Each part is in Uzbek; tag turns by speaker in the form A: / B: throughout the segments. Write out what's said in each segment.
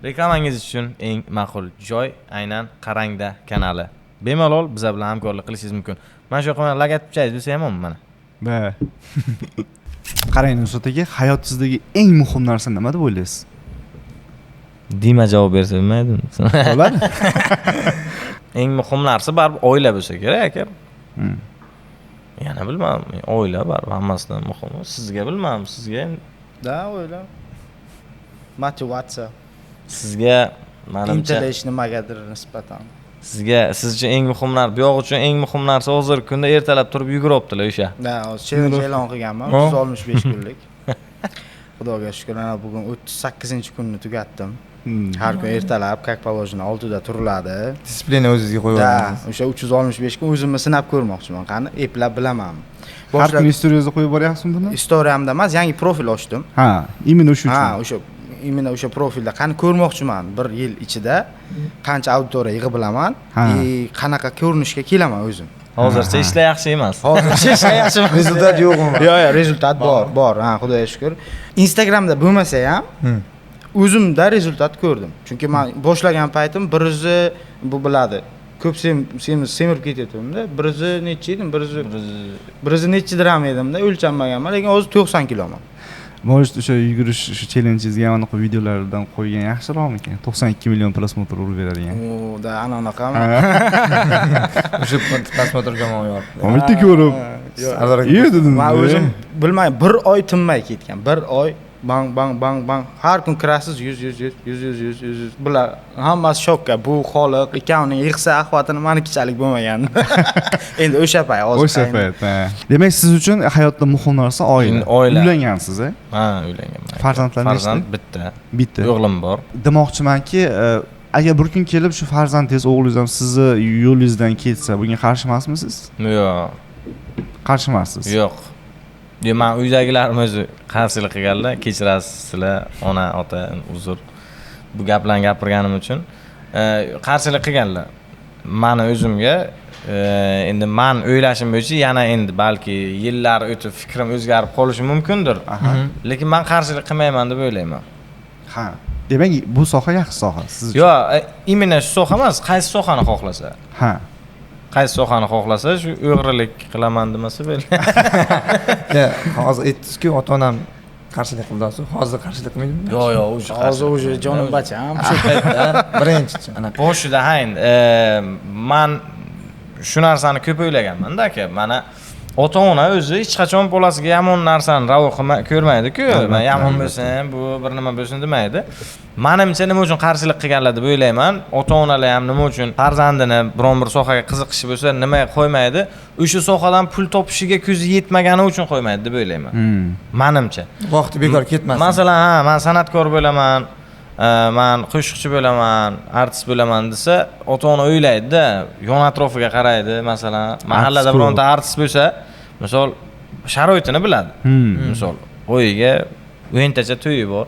A: Reklamangiz uchun eng ma'qul joy aynan Qarangda kanali. Bemalol biza bilan hamkorlik qilishingiz mumkin. Mana shu yoqqa logotip chayz desa ham mana.
B: Ba. Qarang Nusrat aka, hayotingizdagi eng muhim narsa nima deb o'ylaysiz?
A: Dima javob bersa bilmaydim.
B: Bo'ladi?
A: Eng muhim narsa baribir oila bo'lsa kerak aka. Yana bilmadim, oila baribir hammasidan muhim. Sizga bilmadim, sizga
C: Da, oila. Motivatsiya.
A: Sizga menimcha
C: Intilish nimagadir nisbatan.
A: siz uchun eng muhim narsa, bu yoq uchun eng muhim narsa hozirgi kunda ertalab turib yuguribdilar o'sha.
C: Da, hozir challenge e'lon qilganman. 365 kunlik. Xudoga shukr, ana bugun 38-kunni tugatdim. Har kun ertalab как положено 6 da turiladi.
D: Disiplina o'zingizga qo'yib
C: Da,
D: olasiz.
C: o'sha 365 kun o'zimni sinab ko'rmoqchiman. Qani eplab bilaman.
B: Har kun istoriyangizga qo'yib boryapsizmi buni?
C: Istoriyamda emas, yangi profil ochdim.
B: Ha, imенно shu
C: Ha,
B: uchun.
C: imенно o'sha profilda qani ko'rmoqchiman. 1 yil ichida qancha auditoriya yig'ib bilaman qanaqa ko'rinishga kelaman o'zim.
A: Hozircha ishlar yaxshi emas.
C: Hozircha ishlar yaxshi emas.
D: Rezultat yo'qmi?
C: Yo'q, rezultat bor. Ha, Xudoga shukr. Instagramda bo'lmasa ham o'zimda rezultat ko'rdim. Chunki men boshlagan paytim 100 bu biladi. Ko'p semirib ketyaptimda. 100 necha edim? 100 necha dirham edimda, o'lchanmaganman, lekin hozir 90 kiloman.
B: Может, o'sha yugurish shu challenge-ingizga mana bu videolardan qo'ygan yaxshiroqmikan? 92 million prosmotr urib beradigan.
C: O, da anaqami?
D: O'sha prosmotrga yo'q.
B: Bitta ko'rib. Yo'q dedim.
C: Men o'zim bilmayman, 1 oy tinmay ketgan. 1 oy bang. Har kun kirasiz 100. Bular hammasi shokka. Bu xoliq ekanning yig'sa ahvatini menikichalik bo'lmagan. Endi o'sha payt hozir.
B: O'sha payt. Demak, siz uchun hayotda muhim narsa oila. Uylangansiz, a?
A: Ha, uylanganman.
B: Farzandlar nechta?
A: Farzand bitta.
B: Bitta.
A: O'g'lim bor.
B: Demoqchimanki, agar bir kun kelib shu farzandingiz, o'g'lingiz ham sizni yo'lingizdan ketsa, bunga qarshi emasmisiz?
A: Yo'q.
B: Qarshi emasiz?
A: Yo'q. Men uydagilarim o'zi qarshilik qilganlar, kechirasiz sizlar, ona, ota, uzr. Bu gaplarni gapirganim uchun qarshilik qilganlar. Meni o'zimga endi men o'ylashim bo'yicha yana endi balki yillar o'tib fikrim o'zgarib qolishi mumkindir. Lekin men qarshilik qilmayman deb o'ylayman.
B: Ha. Demak, bu soha yaxshi soha siz uchun.
A: Yo'q, imенно shu soha emas, qaysi sohani xohlasa.
B: Ha.
A: Qaysi sohani xohlasa, shu o'g'rilik qilaman demasa bo'ladi.
D: Hozir aytdingiz-ku, ota-onam qarshilik qildi. Hozir qarshilik qilmaydimi?
A: Yo'q,
C: Hozir o'sha jonim bacham.
D: Shu paytda birinchi ana
A: boshida hayn men shu narsani ko'p o'ylaganman-da aka. Mana ota-ona o'zi hech qachon bolasiga yomon narsani ravo ko'rmaydi-ku. Men yomon bo'lsam, bu bir nima bo'lsin demaydi. Menimcha nima uchun qarshilik qilganlar deb o'ylayman. Ota-onalar ham nima uchun farzandini biron bir sohaga qiziqishi bo'lsa, nimaga qo'ymaydi? O'sha sohadan pul topishiga ko'zi yetmagani uchun qo'ymaydi deb o'ylayman. Menimcha.
D: vaqti bekor ketmasin.
A: Masalan, men san'atkor bo'laman, men qo'shiqchi bo'laman, artist bo'laman desa, ota-ona o'ylaydi-da, yon atrofiga qaraydi. Masalan, mahallada bironta artist bo'lsa, misol sharoitini biladi. Misol, o'yiga o'yintacha to'yi bor.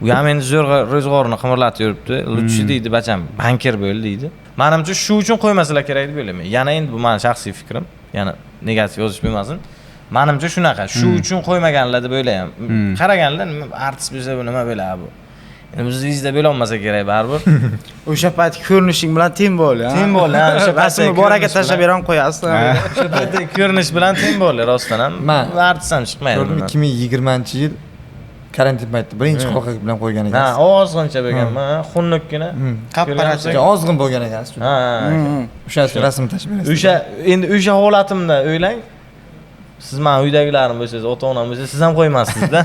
A: U ham endi zo'rg'a ro'zg'orini qimirlatib yuribdi. Lutchi deydi, bacham, banker bo'l deydi. Menimcha shu uchun qo'ymasalar kerak deb o'ylayman. Yana endi bu mening shaxsiy fikrim. Yana negativ yozish bo'lmasin. Menimcha shunaqa, shu uchun qo'ymaganlar deb o'ylayman. Qaraganlar, artist bo'lsa bu nima bo'ladi bu? Endi bizda bo'la olmasa kerak baribir.
C: O'sha payt ko'rinishing bilan teng bo'l, ha.
A: Teng bo'l, ha. O'sha
C: rasmni boraga tashlab beram qo'yasiz.
A: O'sha paytda ko'rinish bilan teng bo'l, rostdan ham.
D: Men
A: artist ham chiqmaydi.
D: 2020-yil karantin paytida birinchi qo'lqop bilan qo'ygan
A: Ha,
D: ekansiz.
A: ozg'incha bo'lganman, xunnukkina.
C: Qap-qarachak.
D: Ozg'in bo'lgan ekansiz.
A: Ha.
D: O'sha rasm tashlab berasiz.
A: O'sha endi o'sha holatimda o'ylang. Siz men uydagilarim bo'lsangiz, ota-onam bo'lsa, siz ham qo'ymassizda.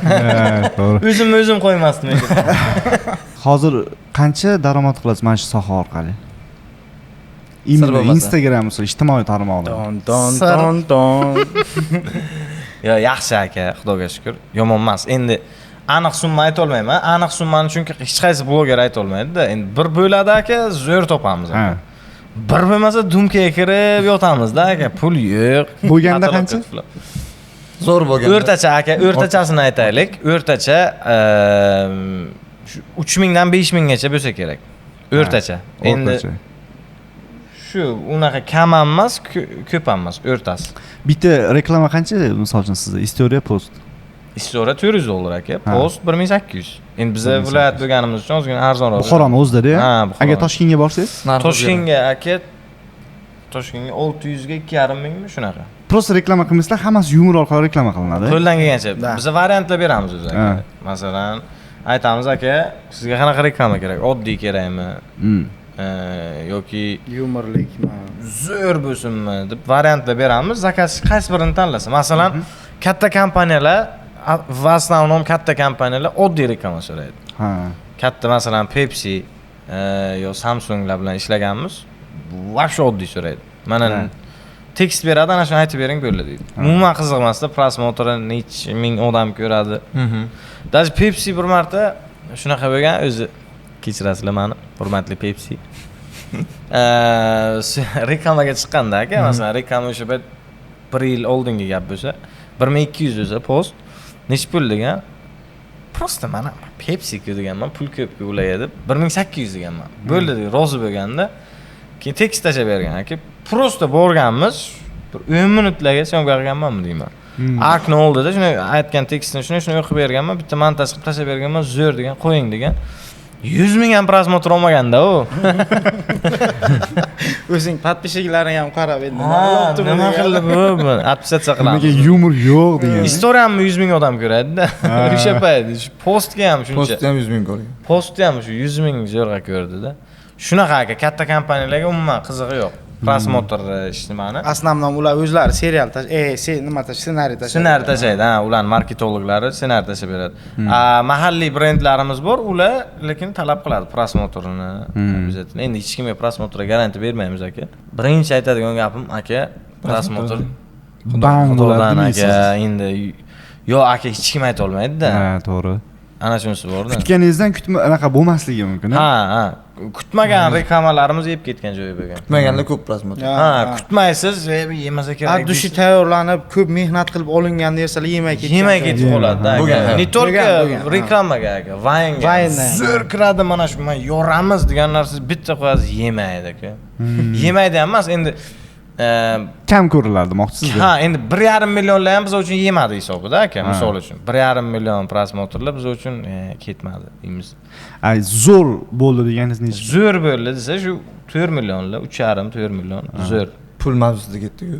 B: To'g'ri.
A: O'zim qo'ymasdim.
B: Hozir qancha daromad qilasiz mana shu soha orqali? Instagram bo'lsa, ijtimoiy tarmoqlar.
C: Don.
A: Yo, yaxshi aka, xudoga shukr. Yomon emas. Endi aniq summa ayta olmayman. Aniq summani chunki hech qaysi bloger ayta olmaydi-da. Endi bir bo'ladi aka, zo'r topamiz aka. Bir bo'lmasa dumkaga kirib yotamiz-da aka, pul yo'q.
B: Bo'lganda qancha?
D: Zo'r bo'lgan.
A: O'rtacha aka, o'rtachasini aytaylik. O'rtacha 3000 dan 5000 gacha bo'lsa kerak. O'rtacha. Endi shu unaqa kam ham emas, ko'p ham emas, o'rtasi.
B: Bitta reklama qancha, misol uchun sizda istoriya post?
A: Istora $400 aka, post 1800. Endi biza viloyat bo'lganimiz uchun ozgina arzonroq.
B: Buxoroni o'zida-da.
A: Ha, Buxoro.
B: Agar Toshkentga borsangiz,
A: Toshkentga aka, Toshkentga 600 ga 2,5 mingmi shunaqa.
B: prosta reklama qilmaysizlar, hammasi yumor orqali reklama qilinadi.
A: Qo'ldan kelgancha
C: Da.
A: biz variantlar beramiz o'zi aka. Masalan, aytamiz aka, sizga qanaqa reklama kerak? Oddiy kerakmi? Yoki
C: Yumorlikmi?
A: zo'r bo'lsinmi deb variantlar beramiz. Zakaz qaysi birini tanlasa. Masalan, katta kompaniyalar в основном katta kompaniyalar oddiy reklama so'raydi.
B: Ha.
A: Katta masalan Pepsi yo Samsunglar bilan ishlaganmiz. Вообще oddiy so'raydi. Mana tekst beradi, ana shuni aytib bering bo'ldi deydi. Umuman qiziqmasda prosmotri necha ming odam ko'radi. Даже Pepsi bir marta shunaqa bo'lgan, o'zi kechirasizlar meni, hurmatli Pepsi. Reklamaga chiqqanda aka, masalan, reklama o'sha payt 1 yil oldingi gap bo'lsa, 1200 bo'lsa post necha pul degan? Prosta mana Pepsi-ku deganman, pul ko'p-ku ularga deb 1800 deganman. Bo'ldi deb rozi bo'lganda, keyin tekst tashlab bergan aka. Prosta borganmiz, bir 10 minutlarga syomka qilganmanmi deyman. Akni oldida shuni aytgan tekstni shuni o'qib berganman, bitta montaj qilib tashlab berganman, zo'r degan, qo'ying degan. 100 ming ham prosmotr olmaganda u.
C: O'zing podpischiklaring ham qarab endi.
A: Nima qildi bu? Attestatsiya qilamiz.
B: Nimaga yumor yo'q degan.
A: Istoriyamni 100 ming odam ko'radi-da. O'sha payt postga ham shuncha.
D: Postda ham 100 ming ko'rgan.
A: Postda ham shu 100 ming zo'rg'a ko'rdi-da. Shunaqa aka, katta kompaniyalarga umuman qizig'i yo'q. Prosmotr ishtimani.
C: Asnomnom ular o'zlari serial ssenariy tashlaydi.
A: Ssenariy tashlaydi, ha, ular marketologlari ssenariy tashlab beradi. Mahalliy brendlarimiz bor, ular lekin talab qiladi prosmotrini. Обязательно. Endi hech kimga prosmotrga garantiya bermaymiz aka. Birinchi aytadigan gapim aka, prosmotr
B: Bang bo'ladi
A: Xudodan aka,
B: deysiz.
A: endi yo'q aka hech kim ayta olmaydi-da.
B: Ha, to'g'ri.
A: Ana shunisi bor-da.
B: Kutganingizdan anaqa bo'lmasligi mumkin.
A: Ha, kutmagan reklamalarimiz yeb ketgan joyi bo'lgan.
D: Kutmaganda ko'p prosmotr.
A: Ha, kutmaysiz, yemasa kerak.
C: Dushi tayyorlanib, ko'p mehnat qilib olingan narsalar yemay ketgan.
A: Yemay ketib qoladi-da.
D: Bo'lgan.
A: Ne только
C: Bo'lgan.
A: reklamaga aka, Vine'ga. Zo'r kiradi mana shu, men yoramiz degan narsa bitta qo'yasiz yemaydi aka. Yemaydi ham emas, endi
B: Kam ko'riladi demoqchisiz.
A: ha, endi 1,5 millionlar ham biz uchun yemadi hisobida aka, misol uchun. 1,5 million prosmotrlar biz uchun ketmadi deymiz.
B: Ay, zo'r bo'ldi deganingiz necha?
A: Zo'r bo'ldi desa shu 4 millionlar, 3,5-4 million zo'r.
D: Pul mavzusida ketdi-ku.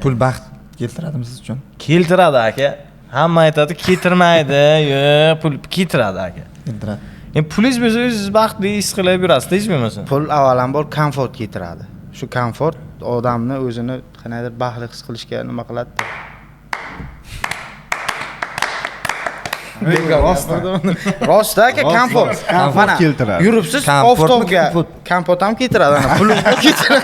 D: Pul baxt keltiradimi siz uchun?
A: Keltiradi aka. Hamma aytadi, keltirmaydi. Yo'q, pul keltiradi aka.
D: Keltiradi.
A: Endi pulingiz bo'lsa, o'zingiz baxtli his qilib yurasiz, hech bo'lmasa.
C: Pul avvalambor komfort keltiradi. Shu komfort odamni o'zini qanaqadir baxtli his qilishga nima qiladi? Rost aka, komfort.
B: Komfort keltiradi.
C: Yuribsiz
D: Komfortmi,
C: oftobga, kompot ham keltiradi, ana pul keltiradi.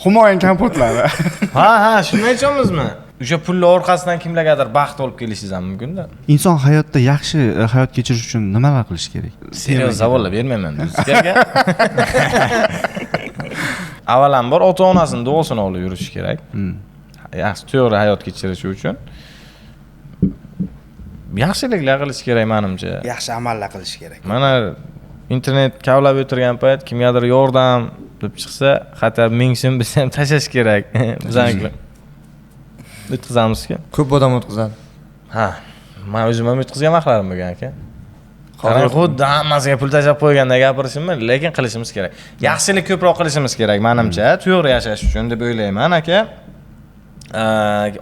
B: Humoyin komfortlari.
A: Ha, shuni aytamizmi? O'sha pullar orqasidan kimlargadir baxt olib kelishingiz ham mumkin-da.
B: Inson hayotda yaxshi hayot kechirish uchun nimalar qilish kerak?
A: Serios savollar bermayman sizga. Avvalambor ota-onasini duosini olib yurish kerak. Yaxshi to'g'ri hayot kechirish uchun yaxshiliklar qilish kerak menimcha.
C: Yaxshi amallar qilish kerak.
A: Mana internet kavlab o'tirgan payt kimgadir yordam deb chiqsa, xatar 1000 so'm biz ham tashlash kerak. Bizanikilar. O'tkazamizku.
D: Ko'p odam o'tkazadi.
A: Ha, men o'zim ham o'tkazgan vaqtlarim bo'lgan aka. Qarang, xuddi hammasiga pul tashlab qo'yganda gapirishimmi, lekin qilishimiz kerak. Yaxshilik ko'proq qilishimiz kerak menimcha, to'g'ri yashash uchun deb o'ylayman aka.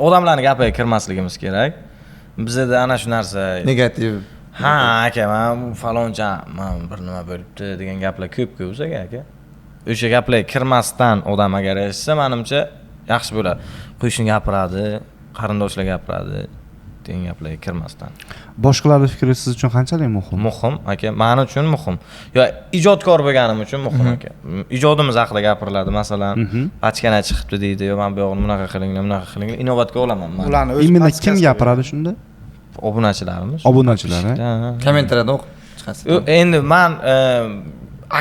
A: Odamlarning gapiga kirmasligimiz kerak. Bizda ana shu narsa
D: Negativ.
A: ha aka, men faloncha men bir nima bo'libdi degan gaplar ko'p-ku o'zaga aka. O'sha gaplarga kirmasdan odam agar yashasa, menimcha yaxshi bo'ladi. Qo'shni gapiradi, qarindoshlar gapiradi, degan gaplarga kirmasdan.
B: Boshqalarning fikri siz uchun qanchalik muhim?
A: Muhim aka, men uchun muhim. Yo, ijodkor bo'lganim uchun muhim aka. Ijodimiz haqida gapiriladi, masalan, pachkana chiqibdi deydi, yo men bu yo'g'ini bunaqa qilinglar, inovatga olaman men.
C: Ularni o'z
B: Imенно kim gapiradi shunda?
A: Obunachilarimiz.
B: Obunachilar,
D: Kommentariyada o'qib chiqasiz.
A: Endi men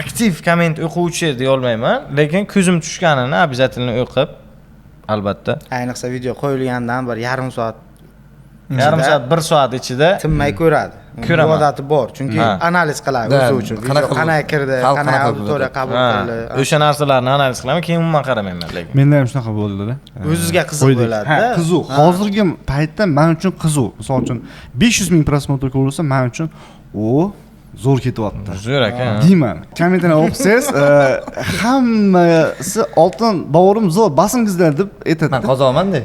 A: aktiv komment o'quvchi deya olmayman, lekin ko'zim tushganini обязательно o'qib, albatta.
C: Ayniqsa video qo'yilgandan bir yarim soat,
A: 1 soat ichida
C: tinmay ko'radi.
A: Ko'raman.
C: odati bor. Chunki
A: Ha.
C: analiz qiladi
D: Da,
C: o'zi uchun. Video
D: qanaqa
C: qanaqa kirdi,
D: xalq
C: qanaqa
D: qanaqa
C: auditoriya
D: bo'ldi.
C: qabul
A: Ha,
C: qildi.
A: o'sha narsalarni analiz qilaman, keyin umuman qaramayman lekin.
B: Menda ham shunaqa bo'ldi-da.
C: O'zizga qiziq
B: Qo'ydik.
C: bo'ladi-da.
B: Ha, qiziq.
C: Ha.
B: Hozirgi paytda men uchun qiziq. Misol uchun 500 ming prosmotr ko'rilsa, men uchun zo'r ketyapti.
A: Zo'r aka.
B: Deyman. Kommentlarni o'qisangiz, hammasi oltin bavorim zo'r basingizlar deb aytadi.
D: Men Qozog'man-da.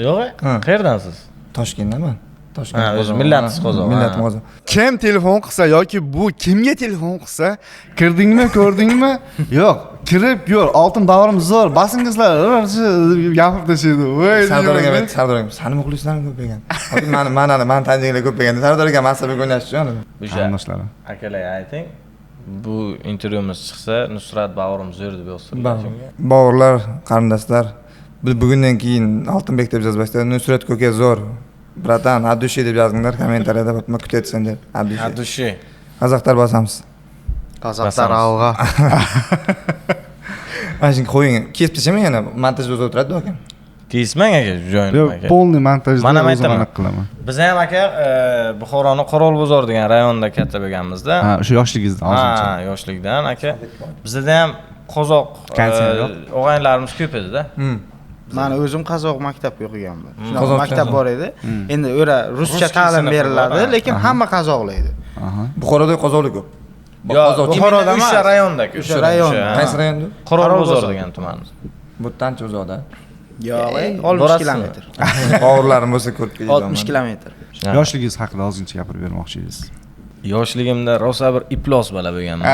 A: Yo'q,
D: Ha.
A: qayerdansiz?
D: Toshkentdaman.
A: Ha, o'zi millatingiz Qozoq.
D: Millatim
A: Ha.
D: Qozoq.
B: Kim telefon qilsa yoki bu kimga telefon qilsa, kirdingmi, ko'rdingmi? Yo'q, kirib ko'r, oltin bavorim zo'r, basingizlar deb gapirib tashlaydi. Voy,
D: Sardorga aytdi, Sardorga, "Sani muxlislaring ko'paygan." Hozir mani tanjinglar ko'paygan. Sardorga masafaga o'ynash uchun.
A: O'sha
B: Qarindoshlarim.
A: akalar ayting. Bu intervyumiz chiqsa, Nusrat bavorim zo'r deb yozsin.
D: Bog'urlar, qarindoshlar, biz bugundan keyin Oltinbek deb yozmasdan Nusrat ko'ka zo'r. Bratan, Abdushi deb yozinglar kommentariyada, men kutyapsan deb. Abdushi.
A: Abdushi.
D: Qozoqlar bosamiz.
C: Qozoqlar avg'a.
D: Mana shuni qo'ying. Kesib tashamang yana montajda o'zi o'tiradi aka.
A: Kesmang aka, joyini
B: Yo'q,
A: aka.
B: polni montajda
A: Mana men
B: o'zim
A: aytaman.
B: aniq qilaman.
A: Biz ham aka Buxoroning Qorolbozor degan rayonda katta bo'lganmizda.
B: Ha, o'sha yoshligingizda hozircha.
A: Ha, yoshlikdan aka. Bizda ham qozoq
B: Konsert yo'q?
A: o'g'aylarimiz ko'p edi-da.
C: Men o'zim qozoq maktabga o'qiganman. Shunaqa
D: Qozoq
C: maktab bor edi. Endi o'ra ruscha
A: Ruscha
C: ta'lim
A: sinfi
C: beriladi,
A: bor, ha.
C: lekin hamma qozoqlaydi.
B: Aha.
D: Buxoroda qozoqlik ko'p.
A: Yo'q,
C: Buxoroda emas.
A: o'sha rayonda,
C: O'sha rayon.
D: Qaysi rayonda?
A: Qorolbozor degan tuman.
D: Bu tancha uzoqda.
C: Yo'q, 60
A: borasizmi?
C: kilometr.
D: Bog'urlarim bo'lsa ko'rib keladi.
C: 60 kilometr.
B: Yoshligingiz haqida ozgincha gapirib bermoqchi edingiz.
A: Yoshligimda rosa bir iplos bola bo'lganman.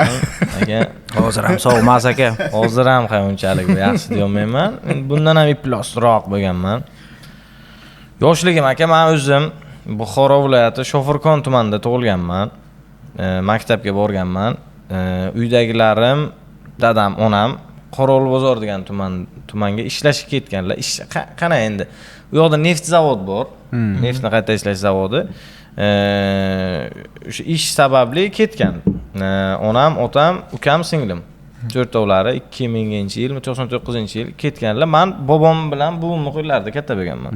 A: Aka,
C: Hozir ham sog'mas aka.
A: hozir ham unchalik yaxshi deyolmayman. Bundan ham iplosroq bo'lganman. Yoshligim aka, men o'zim Buxoro viloyati Shofirkon tumanida tug'ilganman. Maktabga borganman. Uydagilarim, dadam, onam Qorolbozor degan tumanga ishlashga ketganlar. Qana endi. U yoqda neft zavod bor. Neftni qayta ishlash zavodi. O'sha ish sababli ketgan. Onam, otam, ukam, singlim. To'rtovlari 2000-yil, 99-yil ketganlar. Men bobom bilan buvimni qo'ylarida katta bo'lganman.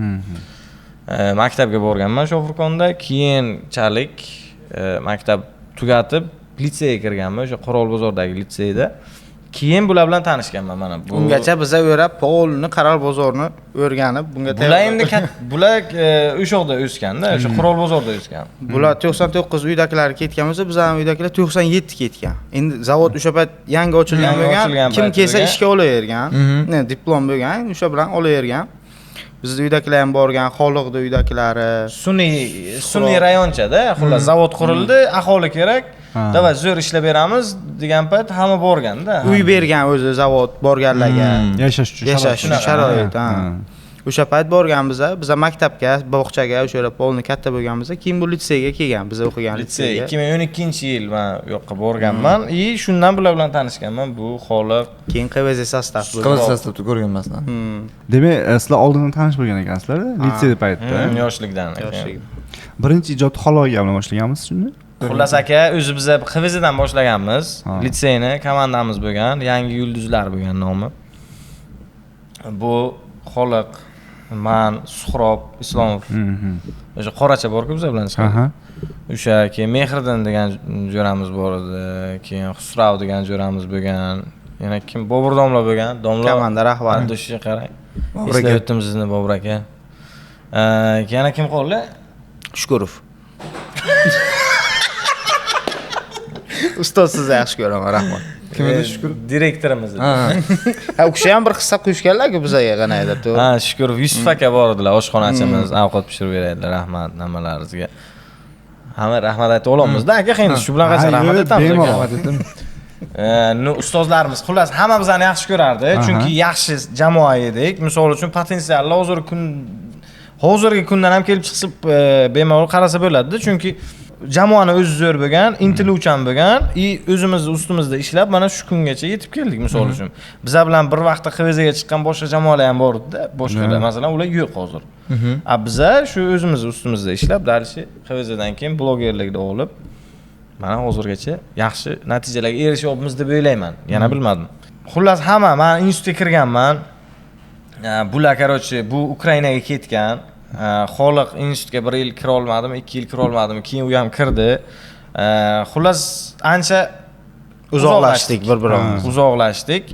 A: Maktabga borganman Shofirkonda, keyinchalik maktab tugatib litseyga kirganman, o'sha Qorolbozordagi litseyda. Keyin bular bilan tanishganman mana bu.
C: Ungacha biza o'rab polni, Qorolbozorni o'rganib, bunga
A: bular endi bular o'sha yoqda o'sganda, o'sha Qorolbozorda o'sgan.
C: Bular 99 uydagilar ketgan bo'lsa, biz ham uydagilar 97 ketgan. Endi zavod o'sha payt yangi ochilgan bo'lgan, kim kelsa ishga olavergan, diplom bo'lgan, o'sha bilan olavergan. Bizning uydagilar ham borgan, Xoliqda uydagilari.
A: Sun'iy rayonchada, xullas zavod qurildi, aholi kerak. Davay zo'r ishlab beramiz degan payt hamma borganda.
C: Uy bergan o'zi zavod borganlarga.
B: Yashash uchun
C: sharoit. O'sha payt borganmiz, biz maktabga, bog'chaga, o'sha yerda polni katta bo'lganmiz, keyin bu litseyga kelgan, biz o'qigan
A: litsey.
C: litseyga.
A: 2012-yil men u yoqqa borganman. Shundan bular bilan tanishganman. Bu Xoliq.
C: Keyin QVZ sostav bo'ldi.
D: Qilish sostavda ko'rganmasdan.
B: Demak, sizlar oldindan tanish bo'lgan ekansizlar, litsey paytda.
A: Yoshlikdan.
B: Birinchi ijod Xologa bilan boshlaganmiz shuni.
A: Xullas aka, o'zi biz QVZdan boshlaganmiz. Litseyni komandamiz bo'lgan, Yangi yulduzlar bo'lgan nomi. Bu Xoliq, men, Suhrob Islomov. O'sha qoracha bor-ku biz bilan chiqqan. O'sha keyin Mehriddin degan jo'ramiz bor edi, keyin Xusrav degan jo'ramiz bo'lgan. Yana kim? Bobur domla bo'lgan. Domla
C: komanda rahbari.
A: Dushi qarang. Eslab o'tdim sizni Bobur aka. Yana kim qoldi?
C: Shukurov. Ustoz sizni yaxshi ko'raman, rahmat.
D: Kim edi Shukurov?
A: Direktorimiz edi.
C: Ha, u kishi ham bir hissa qo'shganlar-ku bizga qanaydi, to'g'ri.
A: Ha, Shukurov Yusuf aka bor edilar, oshxonachimiz, ovqat pishirib beradilar, rahmat namalaringizga. Hamma rahmat aytib olamiz-da, aka, endi shu bilan qancha rahmat aytamiz. Ustozlarimiz, xullas hamma bizani yaxshi ko'rardi, chunki yaxshi jamoa edik. Misol uchun potensialli hozirgi kundan ham kelib chiqib bemalol qarasa bo'ladi, chunki jamoani o'zi zo'r bo'lgan, intiluvchan bo'lgan, o'zimiz ustimizda ishlab mana shu kungacha yetib keldik. Misol uchun bizlar bilan bir vaqtda QVZga chiqqan boshqa jamoalar ham bor edi, boshqalar, masalan, ular yo'q hozir. Biza shu o'zimiz ustimizda ishlab, dalishi QVZdan keyin blogerlikda olib, mana hozirgacha yaxshi natijalarga erishyapmiz deb o'ylayman. Yana bilmadim. Xullas hamma, men institutga kirganman. Bular, qarochi, bu Ukrainaga ketgan. Xoliq institutga 1 yil kira olmadim, 2 yil kira olmadim. Keyin u ham kirdi. Xullas ancha
C: Uzoqlashdik bir-birimiz.
A: Uzoqlashdik.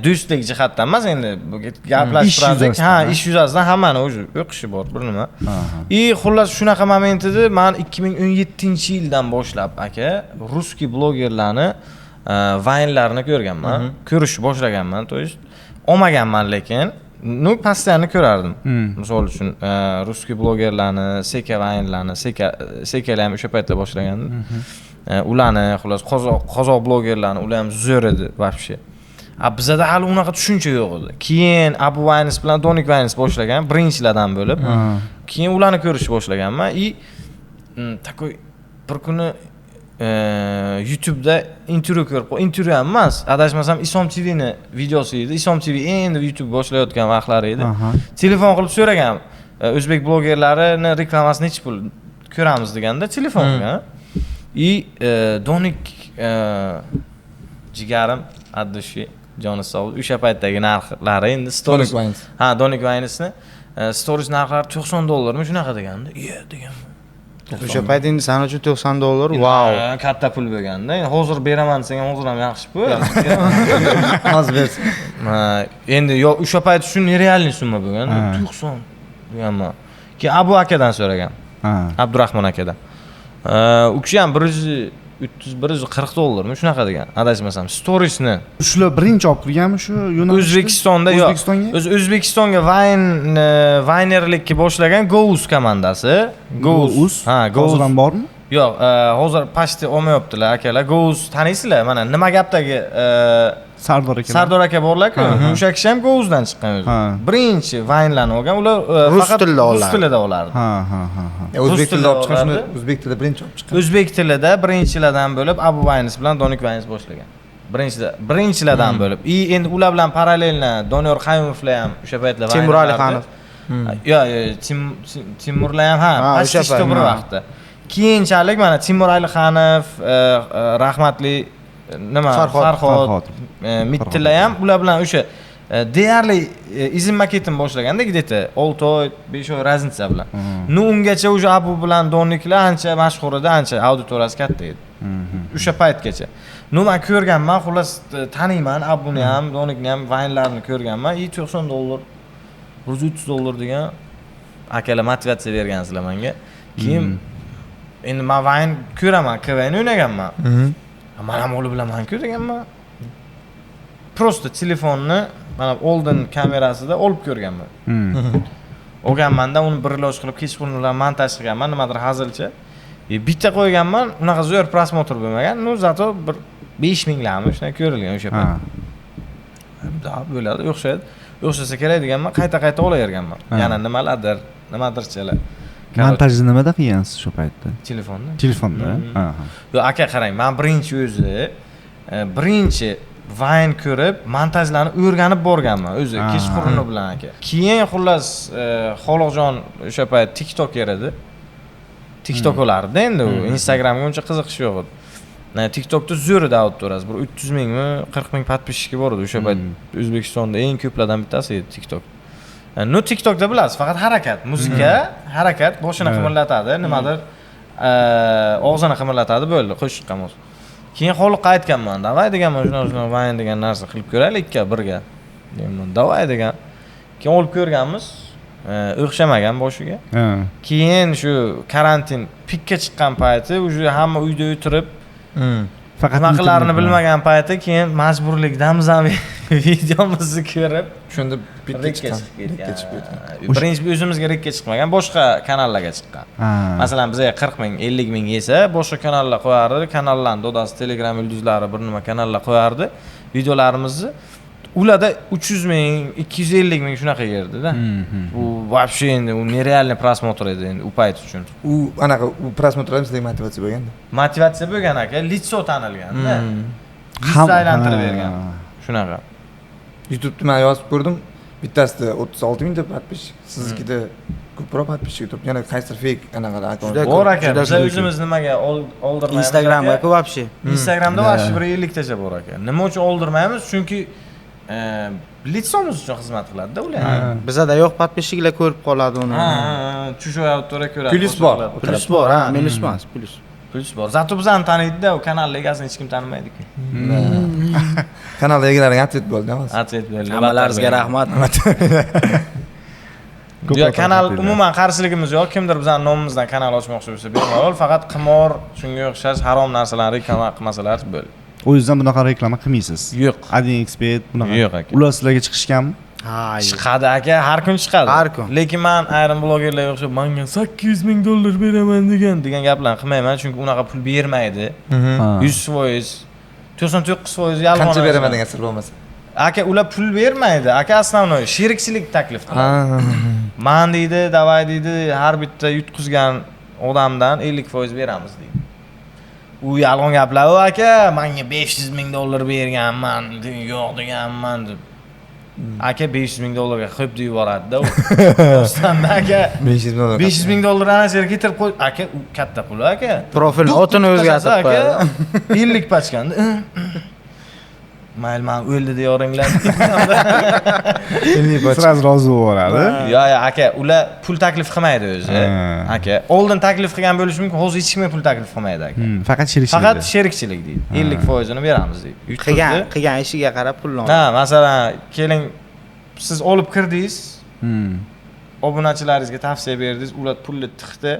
A: Do'stlik jihatdan emas, endi bu gaplashib
B: Ish
A: turardik.
B: yuzasidan,
A: Ish yuzasidan hammani o'zi o'qishi bor, bir nima. Xullas shunaqa moment edi. Men 2017-yildan boshlab aka ruskiy blogerlarni vaynlarini ko'rganman, ko'rishni boshlaganman, to есть olmaganman lekin postoyanno ko'rardim. Misol uchun ruskiy blogerlarni, seka vaynlarni, sekalar ham o'sha paytda boshlagandim. Ularni, xullas qozoq blogerlarni, ular ham zo'r edi вообще. Bizda hali unaqa tushuncha yo'q edi. Keyin Abu Vaynis bilan Donik Vaynis boshlagan, birinchilardan bo'lib. Keyin ularni ko'rishni boshlaganman. Takoy bir kuni YouTube'da intervyu ko'rib, intervyu ham emas, adashmasam Isom TV'ni videosi edi. Isom TV endi YouTube boshlayotgan vaqtlari edi. Telefon qilib so'ragan, o'zbek blogerlarini reklamasini nechi pul ko'ramiz deganda telefon qilgan. Donik jigarim Addushi joni sog', o'sha paytdagi narxlari endi stories. Donik Vaynisni stories narxlari $90 shunaqa deganda, deganman.
C: O'sha payt endi sen uchun $90, wow.
A: Katta pul bo'lganda. Endi hozir beraman desang ham hozir ham yaxshi-ku.
D: Hozir bersin.
A: Endi o'sha payt shu nerealniy summa bo'lgan. 90 deganman. Keyin Abu akadan so'ragan. Abdurahmon akadan. U kishi ham $140 shunaqa degan. Adashmasam, storiesni.
B: Shular birinchi olib kirganmi shu yo'nalishda?
A: O'zbekistonda yo'q. O'zbekistonga Vaynerlikka boshlagan Gouz komandasi.
B: Gouz. Gouz ham bormi?
A: Yo'q, hozir pashti olmayaptilar akalar. Gouz taniysizlar, mana nima gapdagi Sardor aka borlar-ku. O'sha kishi ham Gouzdan chiqqan o'zi. Birinchi Vaynlarni olgan, ular faqat rus tilida olardi.
D: O'zbek tilida olib chiqishni, o'zbek tilida birinchi olib chiqqan.
A: O'zbek tilida birinchilardan bo'lib Abu Vaynis bilan Donik Vaynis boshlagan. Birinchilardan bo'lib. Endi ular bilan parallelni Doniyor Qayumovlar ham o'sha paytlar
C: Timur Alixonov.
A: Timurlar ham o'sha bir vaqtda. Keyinchalik mana Timur Alixonov, rahmatli Farhod, Mittilla ham ular bilan o'sha deyarli izin maketini boshlaganda где-то 6 oy, 5 oy raznica bilan. Ungacha o'sha Abu bilan Doniklar ancha mashhur edi, ancha auditoriyasi katta edi. O'sha paytgacha. Men ko'rganman, xullas taniyman, Abuni ham, Donikni ham, vaynlarini ko'rganman. $90, $130 degan akalar motivatsiya bergansizlar menga. Keyin endi men vayn ko'raman, KVN o'ynaganman. Men ham olib bilaman-ku deganman. Prosta telefonni mana oldin kamerasida olib ko'rganman. Olganmanda uni bir iloj qilib kechqurun bilan montaj qilganman, nimadir hazilcha. Bitta qo'yganman, unaqa zo'r prosmotr bo'lmagan. Zato bir 5000 larmi shunday ko'rilgan o'sha payt. Bo'ladi, o'xshaydi. O'xshasa kerak deganman, qayta olaverganman. Yana nimadirchalar.
B: Montajni nimada qilgansiz shu paytda?
A: Telefonda. Yo'q, aka qarang, men birinchi vayn ko'rib, montajlarni o'rganib borganman o'zi, kechquruni bilan aka. Keyin xullas Xoliqjon o'sha payt TikToker edi. TikTok olardi endi u, Instagramga uncha qiziqish yo'q edi. TikTokda zo'r edi auditoriyasi, bir 300 mingmi, 40 ming podpishchiki bor edi o'sha payt. O'zbekistonda eng ko'plardan bittasi edi TikTok. TikTokda bilasiz, faqat harakat, muzika, harakat, boshini qimirlatadi, nimadir og'zini qimirlatadi, bo'ldi, qo'shiqqa mos. Keyin Xoliqqa aytganman, "Davay" deganman, shuna vayn degan narsa qilib ko'raylik birga. Deyman, "Davay" degan. Keyin olib ko'rganmiz, o'xshamagan boshiga. Keyin shu karantin pikka chiqqan payti, o'sha hamma uyda o'tirib, faqat nimalarni bilmagan payti, keyin majburlikdan videomizni ko'rib,
D: shunda pikka chiqqan.
A: Birinchi o'zimizga rekka chiqmagan, boshqa kanallarga chiqqan. Masalan, bizga 40 ming, 50 ming yesa, boshqa kanallar qo'yardi, kanallarni dodasi, Telegram yulduzlari bir nima kanallar qo'yardi, videolarimizni. Ularda 300 ming, 250 ming shunaqa yerdi-da. U вообще endi u nerealniy prosmotr edi endi u payt uchun.
D: U anaqa prosmotrlar sizga motivatsiya bo'lganda?
A: Motivatsiya bo'lgan aka, litso tanilganda. Yuz aylantirib bergan. Shunaqa.
D: YouTube'da men yozib ko'rdim, bittasida 36 ming deb podpishchik, siznikida ko'proq podpishchik turibdi. Yana qaysidir fake anaqa akkaunt.
A: Bor aka, biz o'zimiz nimaga oldirmaymiz?
C: Instagramga-ku вообще.
A: Instagramda вообще 150 tacha bor aka. Nima uchun oldirmaymiz? Chunki litsomiz uchun xizmat qiladi-da ular.
C: Bizada yo'q, podpисчиklar ko'rib qoladi uni.
A: Tushoyapti, ko'radi.
C: Plus bor. Plus bor, ha, minus emas, plus.
A: Plus bor. Zato bizani taniydi-da, u kanal egasini hech kim tanimaydi-ku.
D: Kanal egalariga atlet bo'ldi hozir.
A: Atlet bo'ldi.
C: Hammalaringizga rahmat.
A: Yo'q, kanal umuman qarshiligimiz yo'q. Kimdir bizning nomimizdan kanal ochmoqchi bo'lsa, bemalol, faqat qimor, shunga o'xshash harom narsalarni reklama qilmasalar bo'ldi.
B: O'zingizdan bunaqa reklama qilmaysiz?
A: Yo'q.
B: Adin expert bunaqa.
A: Yo'q aka.
B: Ular sizlarga chiqishganmi?
C: Ha,
A: Chiqadi aka, har kun chiqadi.
C: Har kun.
A: Lekin men ayrim blogerlarga o'xshab menga $800,000 beraman degan gaplarni qilmayman, chunki unaqa pul bermaydi. 100%, 99% yolg'on.
D: Qancha beraman degan sir bo'lmasa.
A: Aka, ular pul bermaydi. Aka, основной sherikchilik taklif qiladi. Men deydi, davay deydi, har bitta yutqizgan odamdan 50% beramiz deydi. U yolg'on gaplar, "O aka, menga $500,000 berganman", yo'q deganman deb. Aka $500,000 ga qo'yib yuboradi-da u. Ostanda aka
D: $500,000.
A: $500,000 ana yerga keltirib qo'y. Aka, u katta pul aka.
C: Profilni o'tini o'zgartirib qo'yadi.
A: 50 pachkanda. Mayli, men o'ldi deyoringlar.
B: Sraz rozi bo'ladi.
A: Yo'q, aka, ular pul taklif qilmaydi o'zi. Aka, oldin taklif qilgan bo'lishi mumkin, hozir hech kim pul taklif qilmaydi aka.
B: Faqat sherikchilik.
A: Faqat sherikchilik deydi. 50%ni beramiz deydi.
C: Qilgan ishiga qarab pulni oladi.
A: Ha, masalan, keling, siz olib kirdingiz, obunachilaringizga tavsiya berdingiz, ular pulni tiqdi,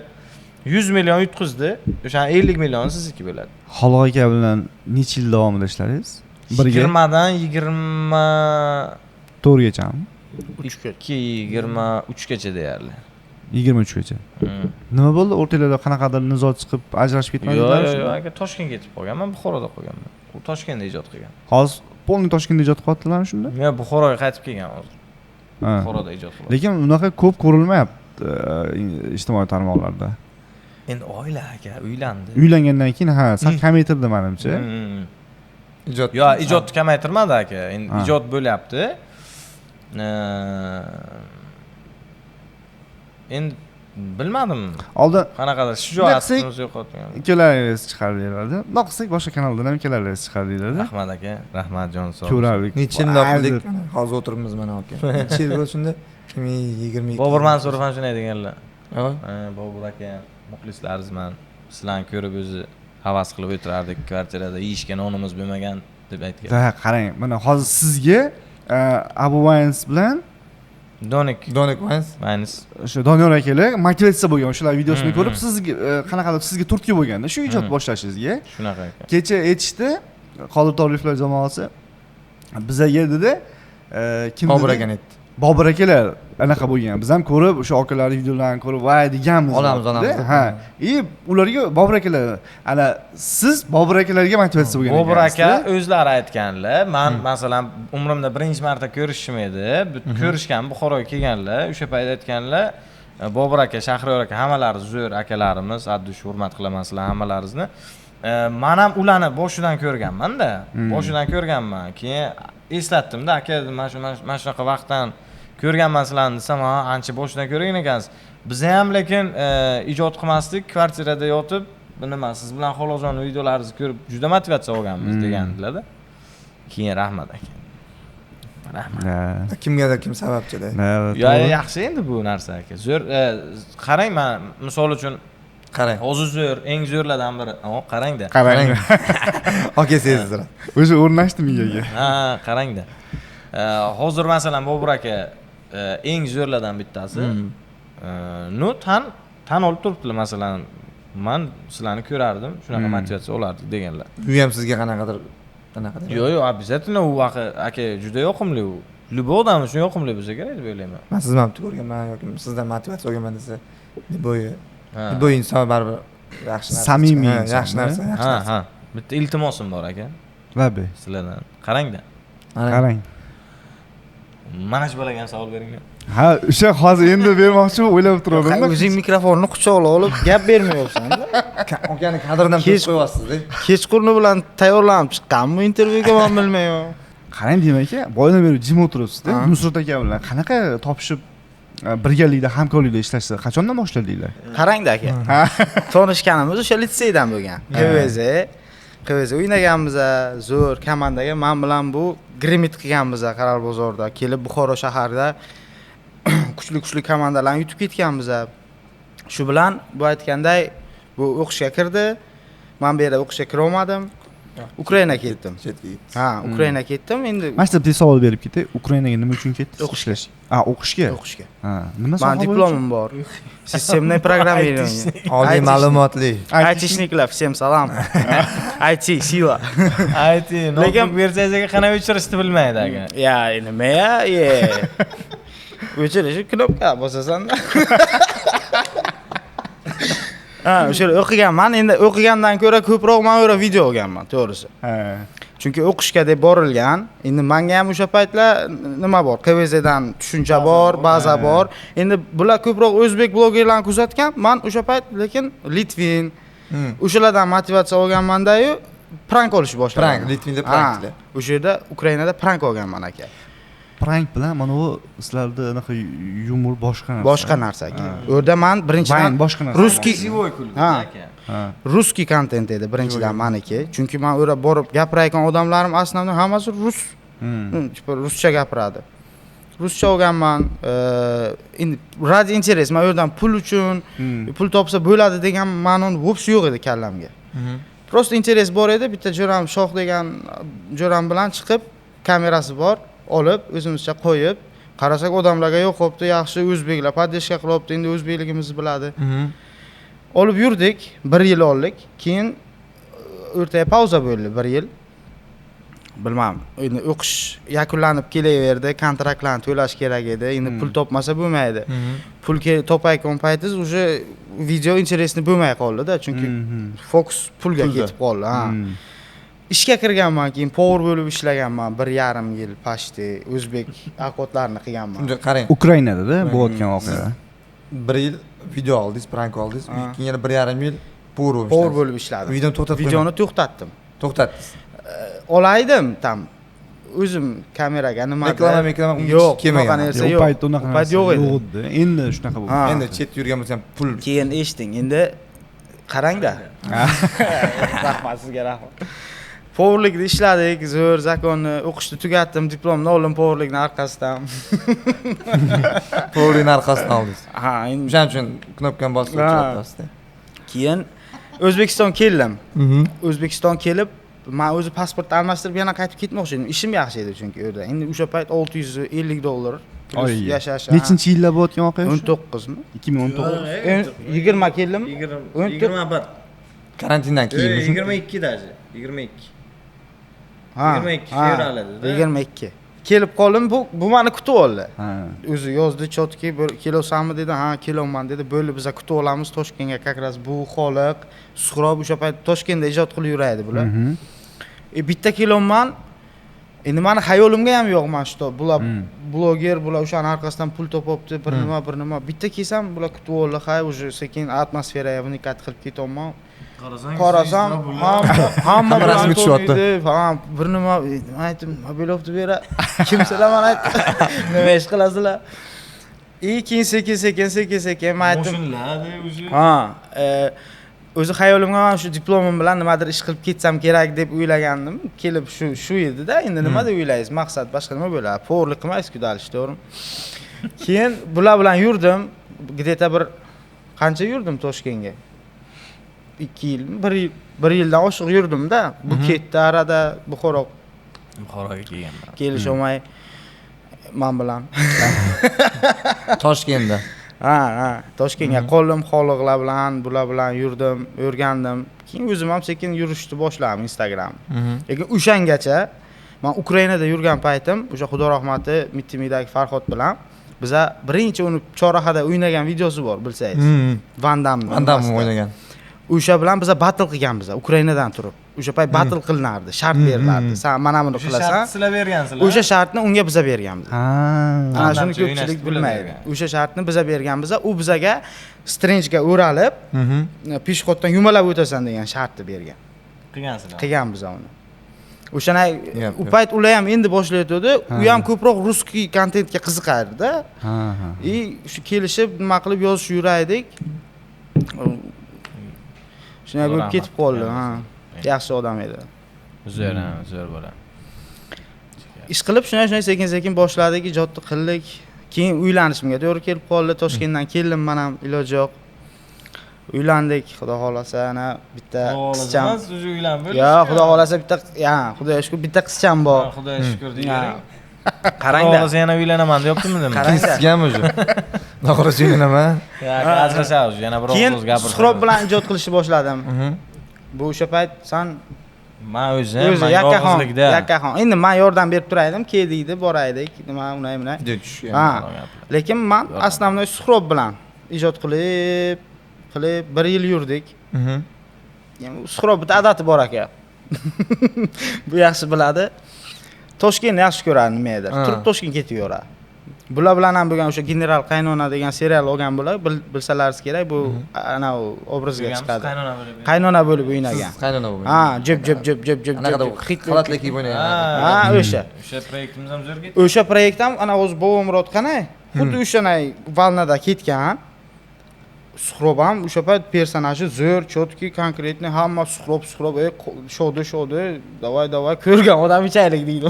A: 100 million yutqizdi, o'sha 50 million sizniki bo'ladi.
B: Xaloq aka bilan necha yil davomida ishladingiz?
A: 20 dan 24
B: gacha.
A: 23 gacha deyarli.
B: 23 gacha. Nima bo'ldi? O'rtalarda qanaqadir nizo chiqib, ajrashib ketmadingizmi?
A: Yo'q, aka, Toshkentga ketib qolganman, Buxoroda qolganman. U Toshkentda ijod qilgan.
B: Hozir polni Toshkentda ijod qilyaptilarmi shunda?
A: Men Buxoroga qaytib kelgan hozir. Buxoroda ijod qilyapman.
B: Lekin unaqa ko'p ko'rilmayapti ijtimoiy tarmoqlarda.
A: Endi oila aka, uylandi.
B: Uylangandan keyin sal kamaytirdi menimcha.
D: Ijod.
A: Yo'q, ijodni kamaytirmadi aka. Endi ijod bo'lyapti. Endi bilmadim.
B: Oldin
A: qanaqadir shijoatimiz yo'qotgan.
B: Ikkalaringiz chiqardinglar-da. Bundoq qilsak boshqa kanaldan ham ikkalaringiz chiqardinglar-da.
A: Rahmat aka, rahmat jon sog'.
B: Ko'rardik.
D: Necha yil qildik? Hozir o'tiribmiz mana aka. Necha yil bo'ldi shunda? 2022.
A: Bobur Mansurov ham shunday deganlar.
D: Ha?
A: Bobur aka, muxlislaringizman. Sizlarni ko'rib o'zi havas qilib o'tirardik kvartirada, yeyishga nonimiz bo'lmagan deb aytgan.
B: Da, qarang, mana hozir sizga Abu Wines bilan
A: Donik
D: Wines
B: o'sha Doniyor akalar motivatsiya bo'lgan, o'shalar videosini ko'rib sizga qanaqadir sizga turtki bo'lganda shu ijod boshlashingizga.
A: Shunaqa aka.
B: Kecha aytishdi, Qodir Toliflar jamoasi bizga dedi, kim
D: Bobur aka aytdi.
B: Bobur akalar anaqa bo'lgan. Biz ham ko'rib, o'sha akalarning videolarini ko'rib, "Voy" deganmiz.
D: Olamiz.
B: Ha. Ularga Bobur akalar, ana siz Bobur akalarga motivatsiya bo'lgan
A: Bobur aka o'zlari aytganlar, men masalan umrimda birinchi marta ko'rishim edi. Ko'rishgan Buxoroga kelganlar, o'sha payt aytganlar, Bobur aka, Shahriyor aka hammalari zo'r akalarimiz, addush hurmat qilaman sizlar hammalaringizni. Men ham ularni boshidan ko'rganman-da. Boshidan ko'rganman. Keyin eslatdim-da, aka, mana shunaqa vaqtdan ko'rganman sizlarni desam, "Ha, ancha boshidan ko'rgan ekansiz. Biz ham lekin ijod qilmasdik, kvartirada yotib, nima, siz bilan xolozon videolaringizni ko'rib juda motivatsiya olganmiz" degandilar-da. Keyin rahmat aka. Rahmat.
D: Kimgadir kim sababchida.
A: Yo'q, yaxshi endi bu narsa aka. Zo'r, qarang, men misol uchun
D: qarang.
A: hozir zo'r, eng zo'rlardan biri. Qarang-da.
B: Qarang.
D: Aka sezdir.
B: O'sha o'rnashdi miyaga.
A: Ha, qarang-da. Hozir masalan Bobur aka eng zo'rlardan bittasi. No tan olib turibdilar masalan. Men sizlarni ko'rardim, shunaqa motivatsiya olardik deganlar.
D: Bu ham sizga qanaqadir
A: Yo'q, обязательно u aka juda yoqimli u. Любой odam uchun yoqimli bo'lsa kerak deb o'ylayman.
D: Men sizni ham ko'rganman yoki sizdan motivatsiya olganman desa, bu inson baribir yaxshi narsa.
B: Samimiy inson.
D: Yaxshi narsa.
A: Ha. Bitta iltimosim bor aka.
B: Vabi.
A: Sizlardan. Qarang-da.
B: Qarang.
A: Mana shu bolaga savol bering.
B: Ha, o'sha hozir endi bermoqchiman, o'ylab turgandim.
C: O'zing mikrofonni quchoqlab olib gap bermayapsan-da.
D: Akani kadrdan qo'yib qo'yasiz-da.
C: Kechqurun bilan tayyorlanib chiqqanmi intervyuga men bilmayman.
B: Qarang demak, boyadan beri jim o'tiribsiz-da. Nusrat aka bilan qanaqa topishib birgalikda hamkorlikda ishlashni qachondan boshladinglar?
C: Qarang-da aka. Tanishganimiz o'sha litseydan bo'lgan. GVZ KVZ o'ynaganmiz, zo'r komandaga men bilan bu grimit qilganmiz Qarar bozorda. Kelib Buxoro shaharida kuchli komandalarni yutib ketganmiz. Shu bilan bu aytganday bu o'qishga kirdi. Men bu yerda o'qishga kira olmadim. Ukraina ketdim. Ha, Ukraina ketdim. Endi
B: Mana shu bir savol berib ketay. Ukrainaga nima uchun ketdingiz?
C: O'qishga.
B: O'qishga.
C: O'qishga.
B: Ha, nima soha?
C: Men diplomim bor. Sistemный программирование.
D: Oliy ma'lumotli.
C: Aytishniklar, всем salom. IT sila.
A: IT notebook versiyasiga qanday o'chirishni bilmaydi aka.
C: Ya, nima ya? O'chirish knopka bosasan-da. Ha, o'sha o'qiganman. Endi o'qigandan ko'ra ko'proq men o'ra video olganman, to'g'risi.
B: Ha.
C: Chunki o'qishga deb borilgan. Endi menga ham o'sha paytlar nima bor? KVZdan tushuncha bor, baza bor. Endi bular ko'proq o'zbek blogerlarni kuzatgan. Men o'sha payt lekin Litvin o'shalardan motivatsiya olganman-da-yu, prank olishni boshladim.
D: Prank, Litvinda pranklar.
C: O'sha yerda Ukrainada prank olganman aka.
B: Prank bilan mana bu sizlarda anaqa yumor boshqa narsa.
C: Boshqa narsa aka. O'rda men birinchidan
B: boshqa narsa.
C: Russkiy
A: Живой kulgu
C: Ha.
A: aka.
C: Russkiy kontent edi birinchidan meniki. Chunki men o'ra borib gapirayotgan odamlarim aslida hammasi rus. Ruscha gapiradi. Ruscha olganman. Endi raди interes, men o'rdan pul uchun, pul topsa bo'ladi degan ma'non vobs yo'q edi kallamga. Prosta interes bor edi. Bitta jo'ram Shoh degan jo'ram bilan chiqib, kamerasi bor, olib o'zimizcha qo'yib, qarasak odamlarga yo'q qopti, yaxshi o'zbeklar podдержка qilyapti, endi o'zbekligimizni biladi. Olib yurdik, 1 yil oldik. Keyin o'rtaga pauza bo'ldi 1 yil. Bilmam, endi o'qish yakunlanib kelaverdi, kontraktlarni to'lash kerak edi. Endi pul topmasa bo'lmaydi. Pul topayotgan paytingiz o'sha video interesni bo'lmay qoldi-da, chunki fokus pulga ketib qoldi. Ha. Ishga kirganman, keyin power bo'lib ishlaganman 1,5 yil pashti o'zbek akotlarini qilganman.
D: Shunday qarang.
B: Ukrainada bo'layotgan voqea.
D: 1 yil video oldingiz, prank oldingiz, keyin yana 1,5 yil
C: power bo'lib ishladim.
D: Videoni to'xtatib
C: Videoni to'xtatdim.
D: to'xtatdingiz.
C: Olaydim tam. O'zim kameraga nima
D: reklama
C: yo'q,
D: kelmagan.
C: narsa
B: U
C: yo'q.
B: paytda unaqa
C: payt yo'q edi.
B: Endi shunaqa bo'ldi.
D: Endi chet yurgan bo'lsam pul.
C: Keyin eshiting, endi qarang-da. Rahmat sizga, rahmat. Powerlikda ishladik, zo'r zakonni o'qishni tugatdim, diplomni oldim powerlikning arkasidan.
D: Powerning arkasidan oldingiz.
C: Ha, endi
D: O'shaning uchun knopkani bosib o'chiribsiz.
C: keyin O'zbekiston keldim. O'zbekiston kelib, men o'zi pasportni almashtirib yana qaytib ketmoqchi edim. Ishim yaxshi edi chunki u yerda. Endi o'sha payt $650 yashash.
B: Nechinchi yilda bo'layotgan voqea?
C: 19 mi?
B: 2019.
C: 20 keldim.
A: 21.
D: Karantindan keyin
A: 22 даже. 22.
C: Ha,
A: 22 fevral edi.
C: 22. Kelib qoldim, bu meni kutib oldi.
B: Ha.
C: O'zi yozdi chotki, bir kelosanmi dedi. Ha, kelolman dedi. Bo'ldi, biz kutib olamiz Toshkentga. Как раз bu Xoliq, Suhrob o'sha payt Toshkentda ijod qilib yuraydi bular. Bitta kelolman. Endi meni xayolimga ham yo'q mana shu bular bloger, bular o'shaning arkasidan pul topibdi, bir nima. Bitta kelsam, bular kutib oldi. Hay, o'sha sekin atmosferaga unikat qilib ketyapman. Qarasam, hamma
D: rasmi tushyapti.
C: Ha, bir nima aytdim, mobilovni bera. Kimsizlar men aytdim. Nima ish qilasizlar? Keyin sekin men aytdim. Ha, o'zi xayolimga ham shu diplomim bilan nimadir ish qilib ketsam kerak deb o'ylagandim. Kelib shu edi-da, endi nima deb o'ylaysiz? Maqsad boshqa nima bo'ladi? Powerlik qilmaysiz-ku dalish, to'g'rimi? Keyin bular bilan yurdim. Где-то bir qancha yurdim Toshkentga? 2 yil, 1 yildan oshiq yurdim-da. Bu ketdi arada
A: Buxoroga kelganman.
C: kelish olmay men bilan.
D: Toshkentda.
C: Ha, Toshkentga qoldim, Xoliqlar bilan, bular bilan yurdim, o'rgandim. Keyin o'zim ham sekin yurishni boshladim Instagram. Lekin o'shangacha men Ukrainada yurgan paytim, o'sha Xudo rahmati Mittimidagi Farhod bilan biza birinchi uni chorrahada o'ynagan videosi bor, bilsangiz. Van Damme
D: o'ynagan.
C: O'sha bilan biza battle qilganmiz, Ukrainadan turib. O'sha payt battle qilinardi, shart berilardi. Sen mana buni qilasan.
A: Sizlar bergansizlar.
C: O'sha shartni unga biza berganmiz.
B: Ha.
C: Ana shuni ko'pchilik bilmaydi. O'sha shartni biza berganmiz, u bizaga strengega o'ralib, peshxoddan yumalab o'tasan degan shartni bergan.
A: Qilgansizlar.
C: Qilganmiz uni. O'shana u payt ular ham endi boshlayotdi. U ham ko'proq russkiy kontentga qiziqardi-da.
B: Ha.
C: Shu kelishib nima qilib yozib yuraydik. Shunday bo'lib ketib qoldi, ha. yaxshi odam edi.
A: Zo'r bola.
C: Ish qilib shunday sekin boshladik, ijodni qildik. Keyin uylanishimga to'g'ri kelib qoldi. Toshkentdan keldim, men ham iloji yo'q. Uylandik, xudo xolasa, ana bitta qizcham.
A: Uylanib
C: Yo, xudo xolasa bitta, xudoga shukr bitta qizcham bor.
A: Xudoga shukr deyvering.
C: Qarangda.
A: Xolasa yana uylanaman deyaptimi nima?
C: Qarangda.
A: уже.
D: Noxo'roz o'ynaman.
A: Ajrashamiz, yana bir
C: Keyin
A: o'g'il gapirib.
C: Suhrob bilan ijod qilishni boshladim. Bu o'sha payt sen
A: Men o'zi
C: yakkaxon,
A: yolg'izlikda.
C: yakkaxon. Endi men yordam berib turaydim, keldikdi, boraydik, nima unay.
D: Video tushgan.
C: Ha. Lekin men основной Suhrob bilan ijod qilib 1 yil yurdik. Yani Suhrob bitta adati bor aka. Bu yaxshi biladi. Toshkentni yaxshi ko'radi nimadir. Turib Toshkentga ketib yuradi. Bular bilan ham bo'lgan o'sha General Qaynona degan serial olgan bular, bilsalaringiz kerak, bu ana obrazga chiqadi. Qaynona bo'lib o'ynagan.
D: Qaynona bo'lgan.
C: Ha, jib.
D: Anaqada xalatli kiyib o'ynagan.
C: Ha, o'sha.
A: O'sha proyektimiz ham zo'r ketdi.
C: O'sha proyekt ham ana o'zi Bobomurod qanay? Xuddi o'shanay valnada ketgan. Suhrob ham o'sha payt personaji zo'r, chotki, konkretniy, hamma suhrob, shodi, davay, ko'rgan odam ichaylik deydi.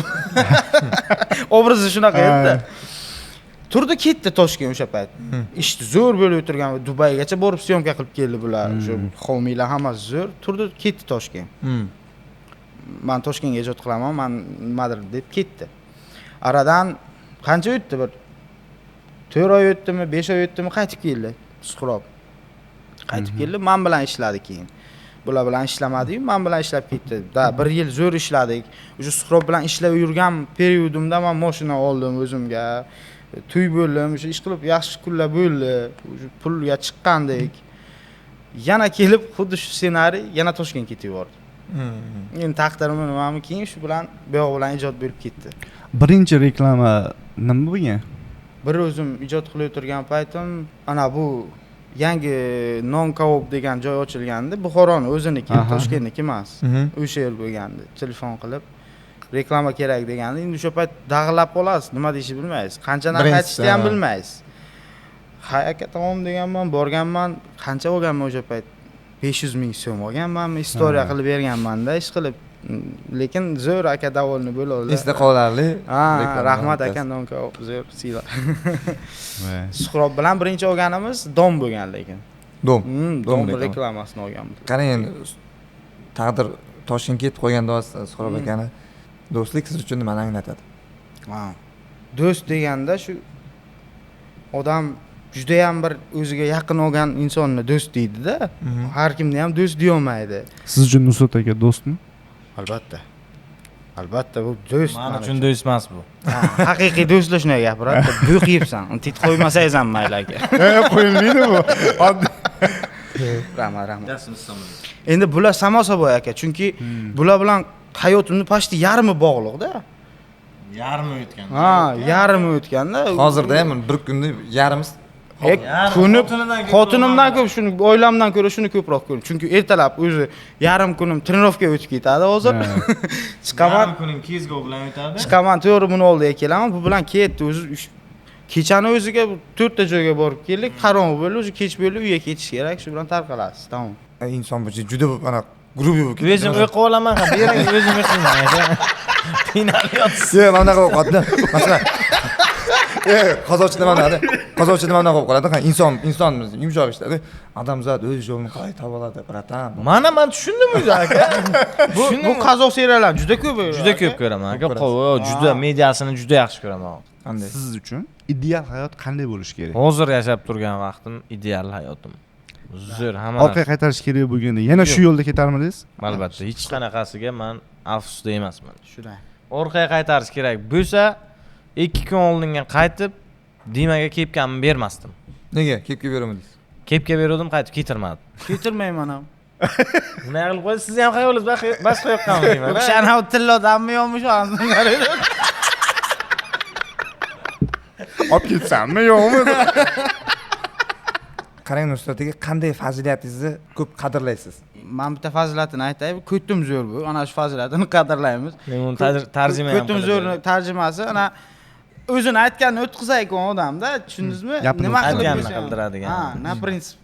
C: Obrazi shunaqa edi. Turdi ketdi Toshkent o'sha payt. Ishni zo'r bo'lib o'tirgan, Dubaygacha borib syomka qilib keldi bular. O'sha homiylar hammasi zo'r. Turdi ketdi Toshkent. Men Toshkentga ijod qilaman, men nimadir deb ketdi. Aradan qancha o'tdi? Bir 4 oy o'tdimi, 5 oy o'tdimi, qaytib keldi Suhrob. Qaytib keldi, men bilan ishladi keyin. Bular bilan ishlamadi-yu, men bilan ishlab ketdi. 1 yil zo'r ishladik. O'sha Suhrob bilan ishlab yurgan periodimda men mashina oldim o'zimga. To'y bo'ldim, o'sha ish qilib yaxshi kunlar bo'ldi. O'sha pulga chiqqandik. Yana kelib xuddi shu ssenariy yana Toshkentga ketib yubordi. Endi taqdirimni nimami keyin shu bilan bu bilan ijod bo'lib ketdi.
B: Birinchi reklama nima bo'lgan?
C: Bir o'zim ijod qilib o'tirgan paytim, ana bu yangi Non Kaob degan joy ochilgandi. Buxoroning o'ziniki, Toshkentniki emas. O'sha yer bo'lgandi. Telefon qilib reklama kerak degandi. Endi o'sha payt dag'lab qolasiz, nima deyishni bilmaysiz. Qancha narx aytishni ham bilmaysiz. Hay aka tamom deganman, borganman, qancha olganman o'sha payt? 500 ming so'm olganmanmi, istoriya qilib berganman-da, ish qilib. Lekin zo'r aka davolni bo'ldi.
D: Esda qolarli.
C: Rahmat aka, Non Kaob zo'r siyla. Suhrob bilan birinchi olganimiz Dom bo'lgan lekin. Dom reklamasini olganmiz.
D: Qarang endi taqdir Toshkentga ketib qo'yganda Suhrob akani do'stlik siz uchun nimani anglatadi?
C: Do'st deganda shu odam juda ham bir o'ziga yaqin olgan insonni do'st deydi-da. Har kimni ham do'st deya olmaydi.
B: Siz uchun Nusrat aka do'stmi?
C: Albatta. Albatta bu do'st.
A: Men uchun do'st emas bu.
C: Haqiqiy do'stlar shunday gapiradi. Bo'q yeyapsan. Uni tit qo'ymasangiz ham mayli aka.
B: Qo'yilmaydi bu.
C: Rahmat. Endi bular samosaboy aka, chunki bular bilan hayotimni pashti yarmi bog'liqda.
A: Yarmi o'tgan.
C: Yarmi o'tganda.
D: Hozirda ham bir kunda yarimiz
C: xotinimdan ko'p, shuni oilamdan ko'ra shuni ko'proq ko'raman. Chunki ertalab o'zi yarim kunim trenirovka o'tib ketadi hozir. Chiqaman.
A: Yarim kunim kezgov bilan o'tadi.
C: Chiqaman, to'g'ri buni oldiga kelaman. Bu bilan ketdi o'zi kechani o'ziga 4 ta joyga borib keldik. Qarong'i bo'ldi, o'zi kech bo'ldi, uyga ketish kerak. Shu bilan tarqalasiz. Tamom.
D: Inson bu juda ana grubiy bo'lib ketdi.
A: O'zim o'qib olaman, bering o'zim o'qiyman. Qiynalyotsiz.
D: Yo'q, mana bunaqa bo'lib qoldi. Masalan, qozonchida mana bunaqa bo'lib qoladi. Insonmiz yumshoq ishlar. Odamzod o'z yo'lini qalay topa oladi, bratan.
A: Men tushundim o'zi aka.
C: Bu qozoq seriallar juda ko'p.
A: Juda ko'p ko'raman aka. Juda mediasini juda yaxshi ko'raman.
D: Qanday?
B: Siz uchun ideal hayot qanday bo'lishi kerak?
A: Hozir yashab turgan vaqtim ideal hayotim. Zo'r hamma.
B: Orqaga qaytarish kerak bo'lganda yana shu yo'lda ketarmidingiz?
A: Albatta, hech qanaqasiga men afsusda emasman.
C: Shunday.
A: Orqaga qaytarish kerak bo'lsa, 2 kun oldinga qaytib Dimaga kepkamni bermasdim.
D: Nega? Kepka beramadingiz?
A: Kepka berdim, qaytib ketirmadi.
C: Ketirmayman ham.
A: Nima qilib qo'ysiz? Siz ham xayolingiz boshqa yoqqanmi deyman.
C: O'shani tillodanmi yo'qmi shu anzimlar.
B: Olib ketsammi, yo'qmi?
D: Qarang Nusrat aka, qanday fazilatingizni ko'p qadrlaysiz?
C: Men bitta fazilatini aytay, ko'tim zo'r bu. Ana shu fazilatini qadrlaymiz.
A: Men uni tarjima ham
C: ko'tim zo'r tarjimasi ana o'zini aytganini o'tkazayku odamda, tushundingizmi?
A: Nima qilib qildiradigan.
C: Na prinsip,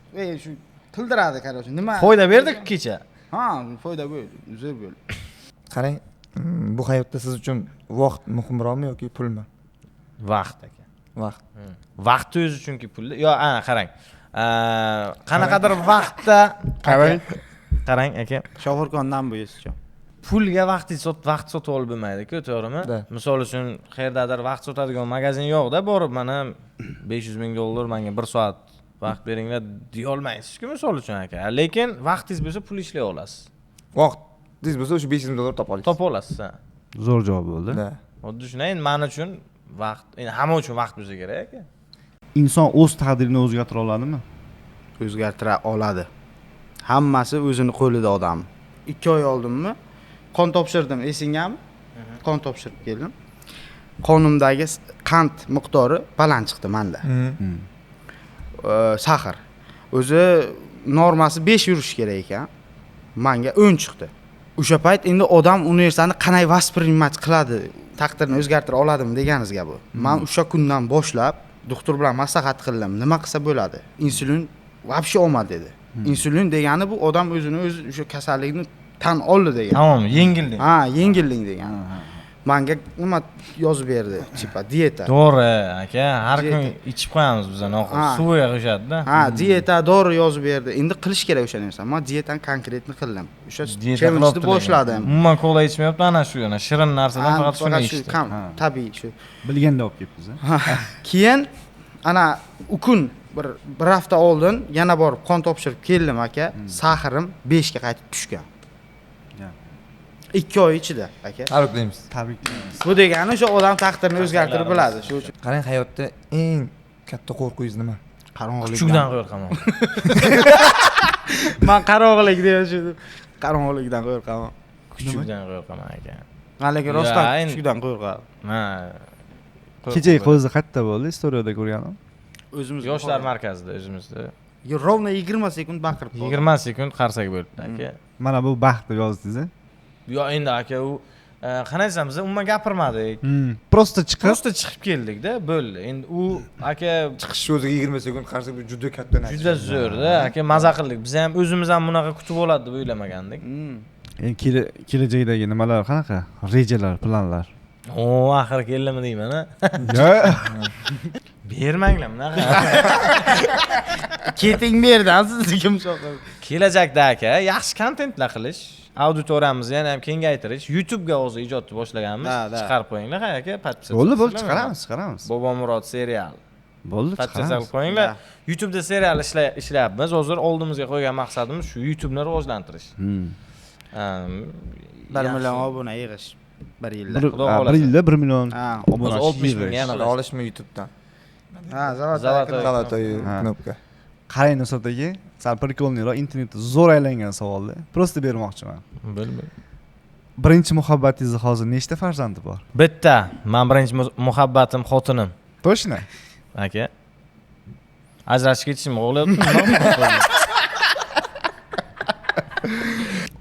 C: shu tildiradi, qarang, nima?
A: Foyda berdik kecha.
C: Ha, foyda bo'ldi, zo'r bo'ldi.
D: Qarang, bu hayotda siz uchun vaqt muhimroqmi yoki pulmi?
A: Vaqt aka.
D: Vaqt.
A: Vaqt o'zi chunki pulda. Yo, ana qarang. Qanaqadir vaqtda qarang aka.
C: Shofirkondan bu yesicha.
A: Pulga vaqt sotib olib bo'lmaydi-ku, to'g'rimi?
D: Da.
A: Misol uchun qayerdadir vaqt sotadigan magazin yo'q-da, borib mana $500 ming manga 1 soat vaqt beringlar deya olmaysiz-ku, misol uchun aka. Lekin vaqtingiz bo'lsa pul ishlay olasiz.
D: Vaqtingiz bo'lsa o'sha $500 topa olasiz.
A: Topa olasiz.
B: Zo'r javob bo'ldi.
D: Da.
A: Xuddi shunday, endi men uchun vaqt, endi hamma uchun vaqt bo'lsa kerak aka.
B: Inson o'z taqdirini o'zgartira oladimi?
C: O'zgartira oladi. Hammasi o'zini qo'lida odam. 2 oy oldimmi qon topshirdim, esingami? Qon topshirib keldim. Qonimdagi qand miqdori baland chiqdi menda. Sahar. O'zi normasi 5 yurish kerak ekan. Menga 10 chiqdi. O'sha payt endi odam universitetni qanday vоспринимать qiladi, taqdirini o'zgartira oladimi deganingizga bu. Men o'sha kundan boshlab doktor bilan maslahat qildim. Nima qilsa bo'ladi? Insulin вообще olmadi dedi. Insulin degani bu odam o'zini o'zi o'sha kasallikni tan oldi degan.
A: Tamom, yengilding.
C: Ha, yengilding degani. Menga nima yozib berdi? Chipa dieta.
A: To'g'ri aka, har kun ichib qo'yamiz biz oxir. Suviga qo'shadi-da.
C: Ha, dieta, dori yozib berdi. Endi qilish kerak o'sha narsa. Men dietani konkretni qildim. O'sha
A: Dieta
C: challenge'ni boshladim.
A: Umuman kola ichmayapti, ana shu yana shirin narsadan faqat shuni ichdi.
C: Tabiiy shu.
B: Bilganda olib kelibsiz.
C: Keyin ana u kun bir hafta oldin yana borib qon topshirib keldim aka. Saharim 5 ga qaytib tushgan. 2 oy ichida aka.
D: Tabriklaymiz.
B: Tabriklaymiz.
C: Bu degani o'sha odam taqdirini o'zgartirib biladi. Shu uchun
D: Qarang, hayotda eng katta qo'rquvingiz nima?
A: Kuchukdan qo'rqaman.
C: Men qarong'ilik deyishdim. Qarong'ilikdan qo'rqaman.
A: Kuchukdan qo'rqaman aka.
C: Men lekin rostdan
A: Ya,
C: kuchukdan qo'rqaman.
A: Ha.
B: Kechagi qo'zi qayerda bo'ldi? Istoriyada ko'rganim.
C: O'zimiz
A: Yoshlar markazida o'zimizda
C: rovno 20 sekund baqirib qoldi.
A: 20 sekund qarsak bo'libdi aka.
B: Mana bu baxt deb yozdingiz-a?
A: Yo, endi aka u qanday desam, biz umuman gapirmadik.
B: Prosta chiqib,
A: Prosta chiqib keldik-da, bo'ldi. Endi u aka
D: Chiqish o'ziga 20 sekund qarsak bu juda katta narsa.
A: juda zo'r-da, aka maza qildik. Biz ham o'zimiz ham bunaqa kutib oladi deb o'ylamagandik.
B: endi kelajakdagi nimalar qanaqa? Rejalar, planlar.
A: O, axir keldimi deyman-a.
B: Yo'q.
A: Bermanglar bunaqa.
C: Keting bu yerdan siz kim so'qib.
A: Kelajakda aka yaxshi kontentlar qilish, auditoriyamizni yana ham kengaytirish, YouTube'ga hozir ijodni boshlaganmiz. Chiqarib qo'yinglar aka, podpisatsiya.
B: Bo'ldi, chiqaramiz.
A: Bobomurod serial.
B: Bo'ldi,
A: Podpisatsiya qilib qo'yinglar. YouTube'da serial ishlayapmiz. Hozir oldimizga qo'ygan maqsadimiz shu YouTube'ni rivojlantirish.
C: 1 million obuna yig'ish 1 yilda.
B: Bir yilda 1 million
A: Hozir 60 ming yana
D: olishmi YouTube'dan?
C: Ha,
D: Zalotoy knopka.
B: Qarang Nusrat aka, sal prikolniroq internetda zo'r aylangan savolda. Prosta bermoqchiman.
A: Bo'ldi.
B: Birinchi muhabbatingizni hozir nechta farzandi bor?
A: Bitta. Men birinchi muhabbatim xotinim.
B: To'shna.
A: Aka. Ajrashib ketishim o'g'layapti.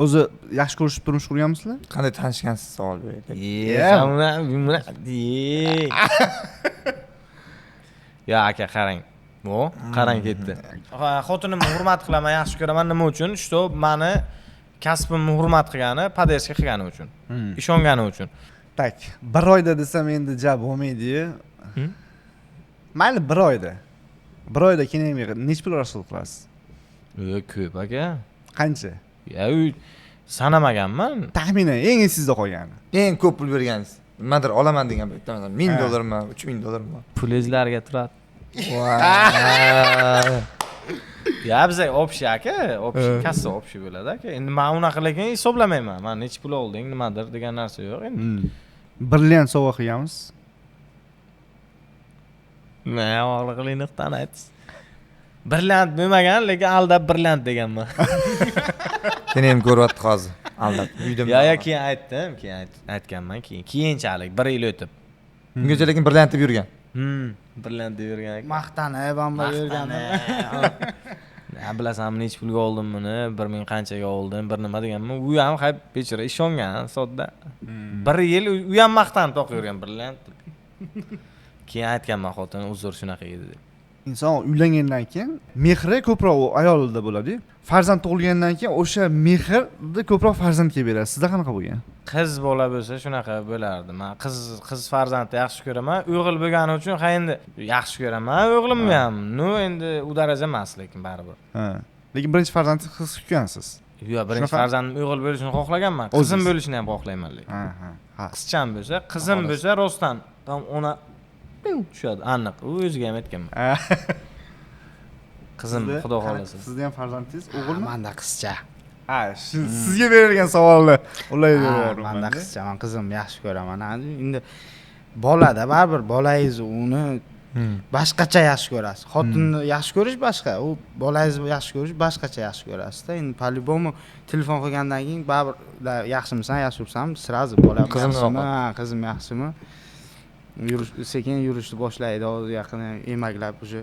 B: O'zi yaxshi ko'rishib turmush qurganmisizlar?
D: Qanday tanishgansiz savol berdik.
A: Ya aka qarang. Bu qarang ketdi. Xotinimni hurmat qilaman, yaxshi ko'raman. Nima uchun? Что meni kasbimni hurmat qilgani, podeshka qilgani uchun. Ishongani uchun.
B: Tak, 1 oyda desam endi jab bo'lmaydi-yu. Mayli 1 oyda. 1 oyda keyin nechta pul rasul qilasiz?
A: Ko'p aka.
B: Qancha?
A: Ya u sanamaganman.
B: Taxminan eng esingizda qolgani.
D: Eng ko'p pul bergansiz. Nimadir olaman degan paytda masalan $1000mi, $3000mi?
A: Pulingizlarga turadi. Ya biz общий aka, общий kassa общий bo'ladi aka. Endi men unaqa lekin hisoblamayman. Men necha pul olding, nimadir degan narsa yo'q endi.
B: Brilliant sovg'a qilganmiz.
A: Men og'liqli nuqtani aytdingiz. Brilliant bo'lmagan, lekin aldab brilliant deganman.
D: Seni ham ko'ryapti hozir. Aldab. Uyda.
A: Ya keyin aytdim, aytganman keyinchalik 1 yil o'tib.
D: Ungacha lekin brilliant deb yurgan.
A: Brilliant deb yurgan aka.
C: Maqtanib, amma yurgan.
A: Ya bilasanmi necha pulga oldim buni, 1000 qanchaga oldim, bir nima deganman. U ham hayb bechora ishongan, sodda. 1 yil u ham maqtanib to'qiyurgan brilliant deb. Keyin aytganman xotin, uzr shunaqa edi deb.
B: inson uylangandan keyin mehri ko'proq u ayolida bo'ladi. Farzand tug'ilgandan keyin o'sha mehrni ko'proq farzandga beradi. Sizda qanaqa bo'lgan?
A: Qiz bola bo'lsa shunaqa bo'lardi. Men qiz farzandni yaxshi ko'raman. O'g'il bo'lgani uchun ha endi yaxshi ko'raman. O'g'limni ham. No endi u daraja emas lekin baribir.
B: Ha. Lekin birinchi farzandni his qilgansiz.
A: Yo'q, birinchi farzandim o'g'il bo'lishini xohlaganman. Qizim bo'lishini ham xohlayman lekin.
B: Ha.
A: Qizcham bo'lsa, qizim bo'lsa rostdan tam ona tushadi, aniq. U o'ziga ham aytganman. Qizim, xudo xolasa.
B: Sizda ham farzandingiz o'g'ilmi?
C: Menda qizcha.
B: Ha, sizga berilgan savolni ulayverdim.
C: Menda qizcha, men qizimni yaxshi ko'raman. Endi bolada baribir bolangiz uni boshqacha yaxshi ko'rasiz. Xotinni yaxshi ko'rish boshqa, u bolangizni yaxshi ko'rish boshqacha yaxshi ko'rasiz-da. Endi по-любому telefon qilgandan keyin baribir yaxshimisan, yaxshimisan, sразу bola qizimmi, qizim yaxshimi? Sekin yurishni boshlaydi, hozir yaqin emaklab уже.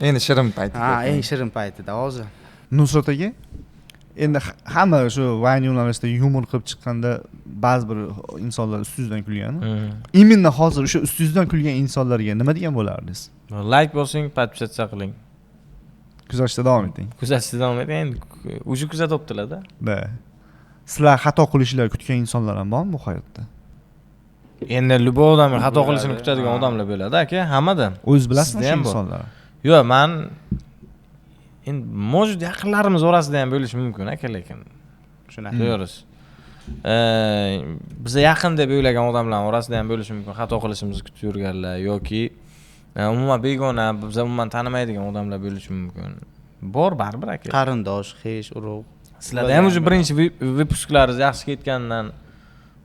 D: Endi shirin payti.
C: Ha, eng shirin paytida hozir.
B: Nusrat aka, endi hamma shu Vine yo'nalishida yumor qilib chiqqanda ba'zi bir insonlar ustingizdan kulgan. Именно hozir o'sha ustingizdan kulgan insonlarga nima degan bo'lardingiz?
A: Like bosing, podpisatsiya qiling.
B: Kuzatishda davom eting.
A: Kuzatishda davom eting. Endi o'sha kuzatibdilar-da.
B: Da. Sizlar xato qilishlar kutgan insonlar ham bormi bu hayotda?
A: Endi любой odam xato qilishini kutadigan odamlar bo'ladi, aka, hammada.
B: O'zingiz bilasizmi shu insonlar?
A: Yo'q, men endi может yaqinlarimiz orasida ham bo'lishi mumkin, aka, lekin
C: Shunaqa.
A: to'g'risi. Biz yaqin deb o'ylagan odamlar orasida ham bo'lishi mumkin, xato qilishimizni kutib yurganlar yoki umuman begona, biz umuman tanimaydigan odamlar bo'lishi mumkin. Bor baribir, aka.
C: Qarindosh, xish, urug'.
A: Sizlarda ham o'sha birinchi выпусklaringiz yaxshi ketgandan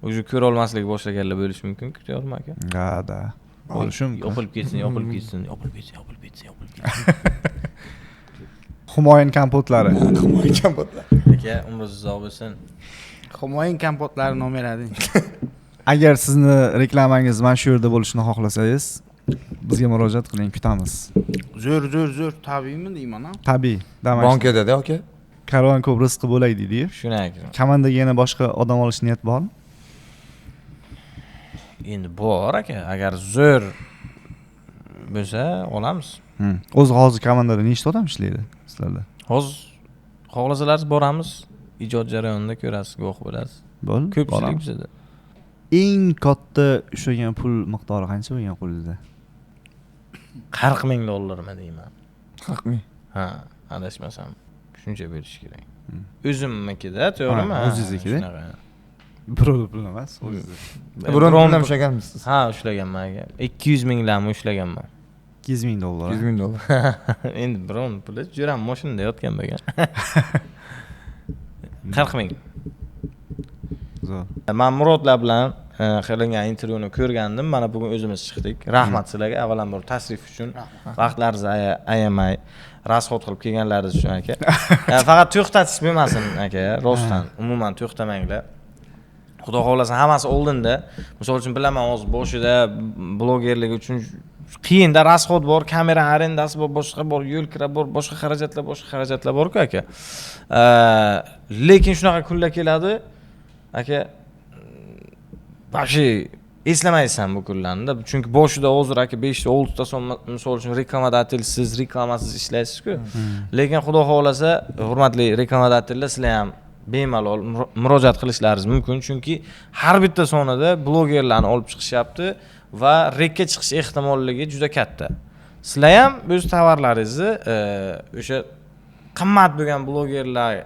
A: o'sha ko'ra olmaslik boshlaganlar bo'lishi mumkin-ku, to'g'rimi, aka?
B: Da. Bo'lishi mumkin.
A: Yopilib ketsin.
B: Humoyin kompotlari.
A: Aka, umringiz uzoq bo'lsin.
C: Humoyin kompotlari nomeradi.
B: Agar sizni reklamangiz mana shu yerda bo'lishini xohlasangiz, bizga murojaat qiling, kutamiz.
C: Zo'r, tabiiymi deyman-a?
B: Tabiiy.
D: Bankada aka.
B: Karvon ko'p rizqi bo'lay deydi.
A: Shunaqa.
B: Komandaga yana boshqa odam olish niyat bormi?
A: Endi bor aka, agar zo'r bo'lsa olamiz.
B: O'zi hozir komandada nechta odam ishlaydi sizlarda?
A: Hozir xohlasangiz boramiz, ijod jarayonida ko'rasiz, guvoh bo'lasiz.
B: Bo'ldi.
A: Ko'pchilik bizda.
B: Eng katta ushlagan pul miqdori qancha bo'lgan qo'lingizda?
A: 40 ming dollarmi deyman.
D: 40 ming.
A: Ha, adashmasam shuncha berish kerak. O'zimnikida, to'g'rimi?
B: O'zingiznikida?
A: Shunaqa.
B: Birovni puli emas, o'zingiz.
D: Biron ushlaganmisiz?
A: Ha, ushlaganman aka. 200 minglarni ushlaganman.
B: 200 ming dollar.
D: 100 ming dollar.
A: Endi biron puli juram mashinada yotgan bo'lgan. 40 ming.
B: Zo'r.
A: Men Murodlar bilan qilingan intervyuni ko'rgandim. Mana bugun o'zimiz chiqdik. Rahmat sizlarga avvalambor tashrif uchun. Vaqtlaringizni ayamay rasxod qilib kelganlaringiz uchun aka. Faqat to'xtatish bo'lmasin aka, rostdan. Umuman to'xtamanglar. Xudo xolasa hammasi oldinda. Misol uchun bilaman, hozir boshida blogerlik uchun qiyinda rasxod bor, kamera arendasi bor, boshqa bor, yo'l kira bor, boshqa xarajatlar bor-ku aka. Lekin shunaqa kunlar keladi. Aka, bashi eslamaysan bu kunlarni. Chunki boshida hozir aka 5 ta 6 ta so'm misol uchun reklamadatelsiz, reklamasiz ishlaysiz-ku. Lekin xudo xolasa, hurmatli reklamadatorlar, sizlar ham bemalol murojaat qilishlaringiz mumkin, chunki har bitta sonida blogerlarni olib chiqishyapti va rekka chiqish ehtimolligi juda katta. Sizlar ham o'z tovarlaringizni o'sha qimmat bo'lgan blogerlar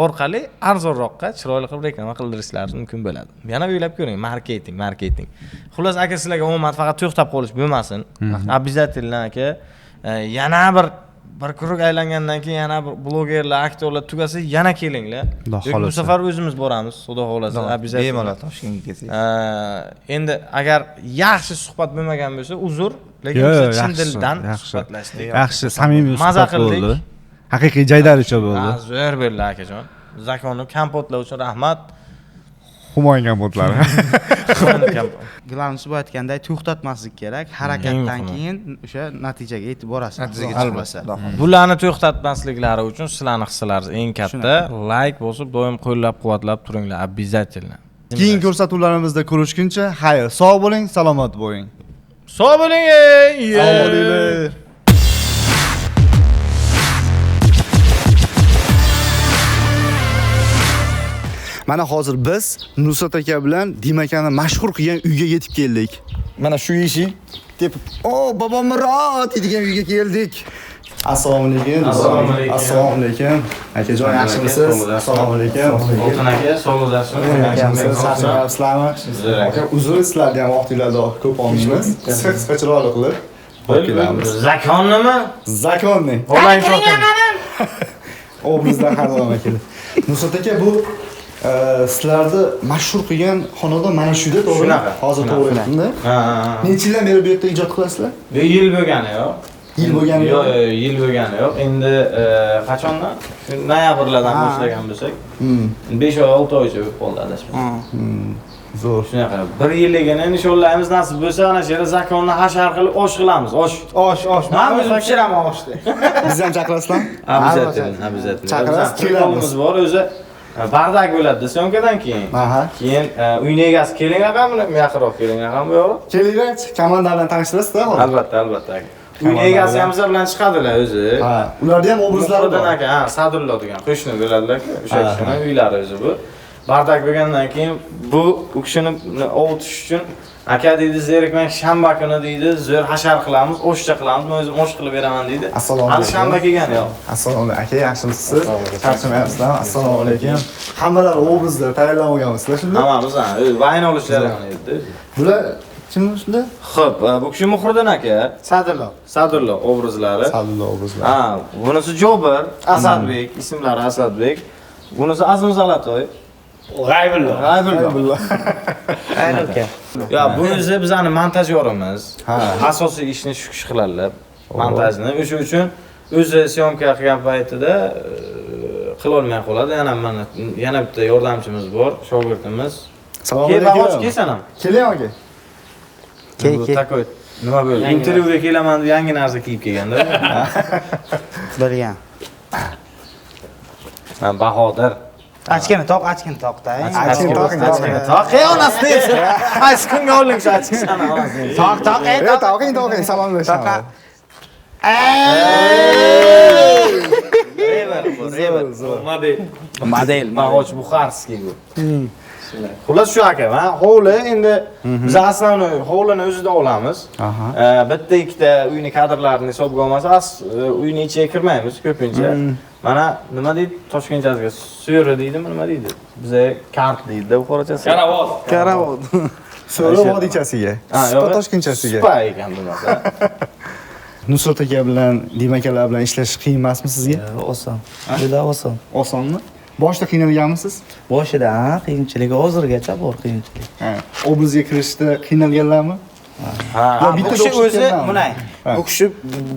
A: orqali arzonroqqa chiroyli qilib reklama qildirishlaringiz mumkin bo'ladi. Yana o'ylab ko'ring, marketing. Xullas aka, sizlarga omad faqat to'xtab qolish bo'lmasin. Обязательно aka, yana bir krug aylangandan keyin yana bir blogerlar, aktyorlar tugasa yana kelinglar. Bu safar o'zimiz boramiz, xudo xolasa. Обязательно.
D: Bemalol Toshkentga kelsak.
A: Endi agar yaxshi suhbat bo'lmagan bo'lsa, uzr, lekin chin dildan suhbatlashdik.
B: Yaxshi, samimiy suhbat bo'ldi. Haqiqiy jaydaricha bo'ldi.
A: Zo'r bo'ldi akajon. Zakonni kompotlar uchun rahmat.
B: Humoyin kompotlari.
C: Glavonosi bu aytganday to'xtatmaslik kerak. Harakatdan keyin o'sha natijaga yetib borasiz. Albatta.
A: Bularni to'xtatmasliklari uchun sizlarning hissalaringiz eng katta. Like bosib, doim qo'llab-quvvatlab turinglar, обязательно.
B: Keyingi ko'rsatuvlarimizda ko'rishguncha, xayr, sog' bo'ling, salomat bo'ling.
A: Sog' bo'ling.
B: Sog' bo'linglar. Mana hozir biz Nusrat aka bilan Dim akani mashhur qilgan uyga yetib keldik.
D: Mana shu eshik deb, "O, bobom Murod" degan uyga keldik.
B: Assalomu alaykum.
A: Assalomu alaykum.
B: Assalomu alaykum. Akajon yaxshimisiz? Assalomu alaykum.
A: Oltin aka, sog'
B: Yaxshimisiz? Aka, uzr sizlarga ham vaqtinglarda ko'p olmaymiz. Qisqa chiroyli qilib kelamiz.
A: Zakon nima?
B: Zakonni.
A: Online shopping.
B: Obrazlar har doim keladi. Nusrat aka, bu sizlarni mashhur qilgan xonadon mana shuda, to'g'rimi?
A: Shunaqa.
B: Hozir to'g'ri aytdimda.
A: Ha.
B: Necha yildan beri bu yerda ijod qilasizlar?
A: Bu yil bo'lgani yo'q.
B: Yil bo'lgani
A: yo'q?
B: yo'q?
A: Yo'q, yil bo'lgani yo'q. Endi qachondan? Shu noyabrlardan boshlagan bo'lsak, 5 oy, 6 oycha bo'lib qoldi adashmasam.
B: Zo'r.
A: Shunaqa. 1 yilligini inshaalloh nasib bo'lsa, ana shu yerda zakonni hashar qilib osh qilamiz. Osh.
C: Osh. Men o'zim pishiraman oshni.
B: Bizni ham chaqirasizlar?
A: Обязательно.
B: Chaqirasiz,
A: Kelamiz bor o'zi. Bardak bo'ladi syomkadan keyin.
B: Aha.
A: Keyin uyni egasi keling raqammi, yaqinroq keling raqam bu yo'q.
B: Kelinglar, komanda bilan tanishtirasizlar hozir.
A: Albatta. Uyni egasi ham bizlar bilan chiqadilar o'zi.
B: Ha, ularda ham obrazlari bor.
A: Aka, ha, Sadullo degan qo'shni bo'ladilar-ku, o'sha kishini uylari o'zi bu. Bardak bo'lgandan keyin bu u kishini ovutish uchun aka deydi, zerikmang, shanba kuni deydi, zo'r hashar qilamiz, oshcha qilamiz, men o'zim osh qilib beraman deydi.
B: Assalomu
A: Hali
B: alaykum.
A: shanba kelgan yo'q.
B: Assalomu alaykum. Aka, yaxshimisiz? Charchamayapsizlar? Assalomu alaykum. Hammalar obrazlar tayyorlab olganmisizlar shunda?
A: Hammamiz ha, vayn olishlar edi.
B: Bular kim shunda?
A: Xo'p, bu kishi Muhriddin aka, Sadullo obrazlari.
B: Sadullo obrazlar.
A: Ha, bunisi Jobir, Asadbek, ismlari Asadbek. Bunisi Azim Zalatoy. G'aybullo. Ya, bu o'zi bizning montajyorimiz. Asosiy ishni shu kishi qiladilar. Montajni. O'sha uchun o'zi syomka qilgan paytida qila olmay qoladi. Yana bitta yordamchimiz bor, shogirdimiz.
B: Assalomu
A: alaykum.
B: alaykum.
A: Kelsan ham.
B: Keling aka.
A: Takoy. Nima bo'ldi? Intervyuga kelaman deb yangi narsa kiyib kelganda.
C: Bilgan.
A: Men Bahodir.
C: Achkini toqda.
B: Achkini toqing.
A: Toq, onasi desa. Achkinga oling shu achkisani onasi.
B: Toqing, salomlashamiz.
A: Model. Bag'och Bukharskiy bu. Xullas shu aka, hovli endi biz aslan hovlini o'zida olamiz. Bitta ikkita uyni kadrlarini hisobga olmasak, uyni ichiga kirmaymiz ko'pincha. Mana nima deydi? Toshkentchasiga so'ri deydimi, nima deydi? Bizga kart deydi, bu qorachasi.
B: Karavot. So'ri vodiychasiga. Toshkentchasiga.
A: Spa ekan bunaqasi.
B: Nusrat aka bilan, Dim akalar bilan ishlash qiyin emasmi sizga?
E: Oson. Juda oson.
B: Osonmi? Boshida qiynalganmisiz?
E: Boshida qiyinchilik, hozirgacha bor qiyinchilik.
B: Obrazga kirishda qiynalganlarmi?
C: Bu kishi o'zi bunay. Bu kishi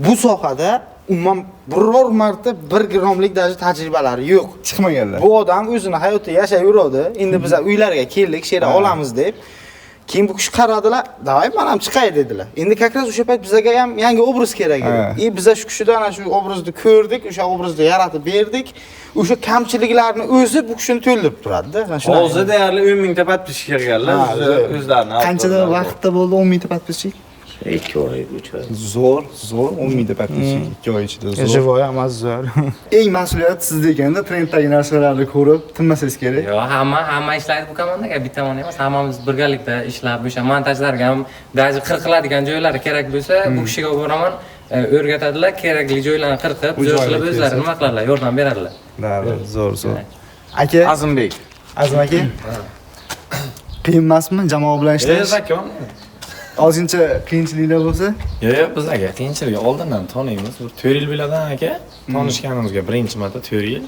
C: bu sohada umuman biror marta 1 gramlik даже tajribalari yo'q.
B: Chiqmaganlar.
C: Bu odam o'zini hayotda yashab yuradi. Endi biz uylarga keldik, she'ra olamiz deb. Keyin bu kishi qaradilar, "Davay, men ham chiqay" dedilar. Endi как раз o'sha payt bizga ham yangi obraz kerak edi. Biz shu kishidan ana shu obrazni ko'rdik, o'sha obrazni yaratib berdik. O'sha kamchiliklarni o'zi bu kishini to'ldirib turadi-da.
A: Hozir deyarli 10 mingta podpischik kirganlar o'zlarini.
B: Qanchada vaqtda bo'ldi 10 mingta podpischik?
E: 2 oy, 3 oy.
B: Zo'r, 10 mingta podpischik 2 oy ichida zo'r.
C: Живой emas, zo'r.
B: Eng mas'uliyat sizda ekanda, trenddagi narsalarni ko'rib, tinmasangiz kerak.
F: Yo'q, hamma ishlaydi bu komandaga, bittaman emas, hammamiz birgalikda ishlab, o'sha montajlarga ham ba'zi qiladigan joylari kerak bo'lsa, bu kishiga boraman, o'rgatadilar, kerakli joylarni qirqib, joy qilib o'zlari nima qiladilar, yordam beradilar.
B: Zo'r. Aka,
A: Azimbek.
B: Azim aka. Qiyin emasmi jamoa bilan ishlash?
G: Zakon.
B: Ozgincha qiyinchiliklar bo'lsa?
G: Yo'q, biz aka qiyinchilik oldindan taniymiz. Bir 4 yil biladan aka, tanishganimizga birinchi marta 4 yil.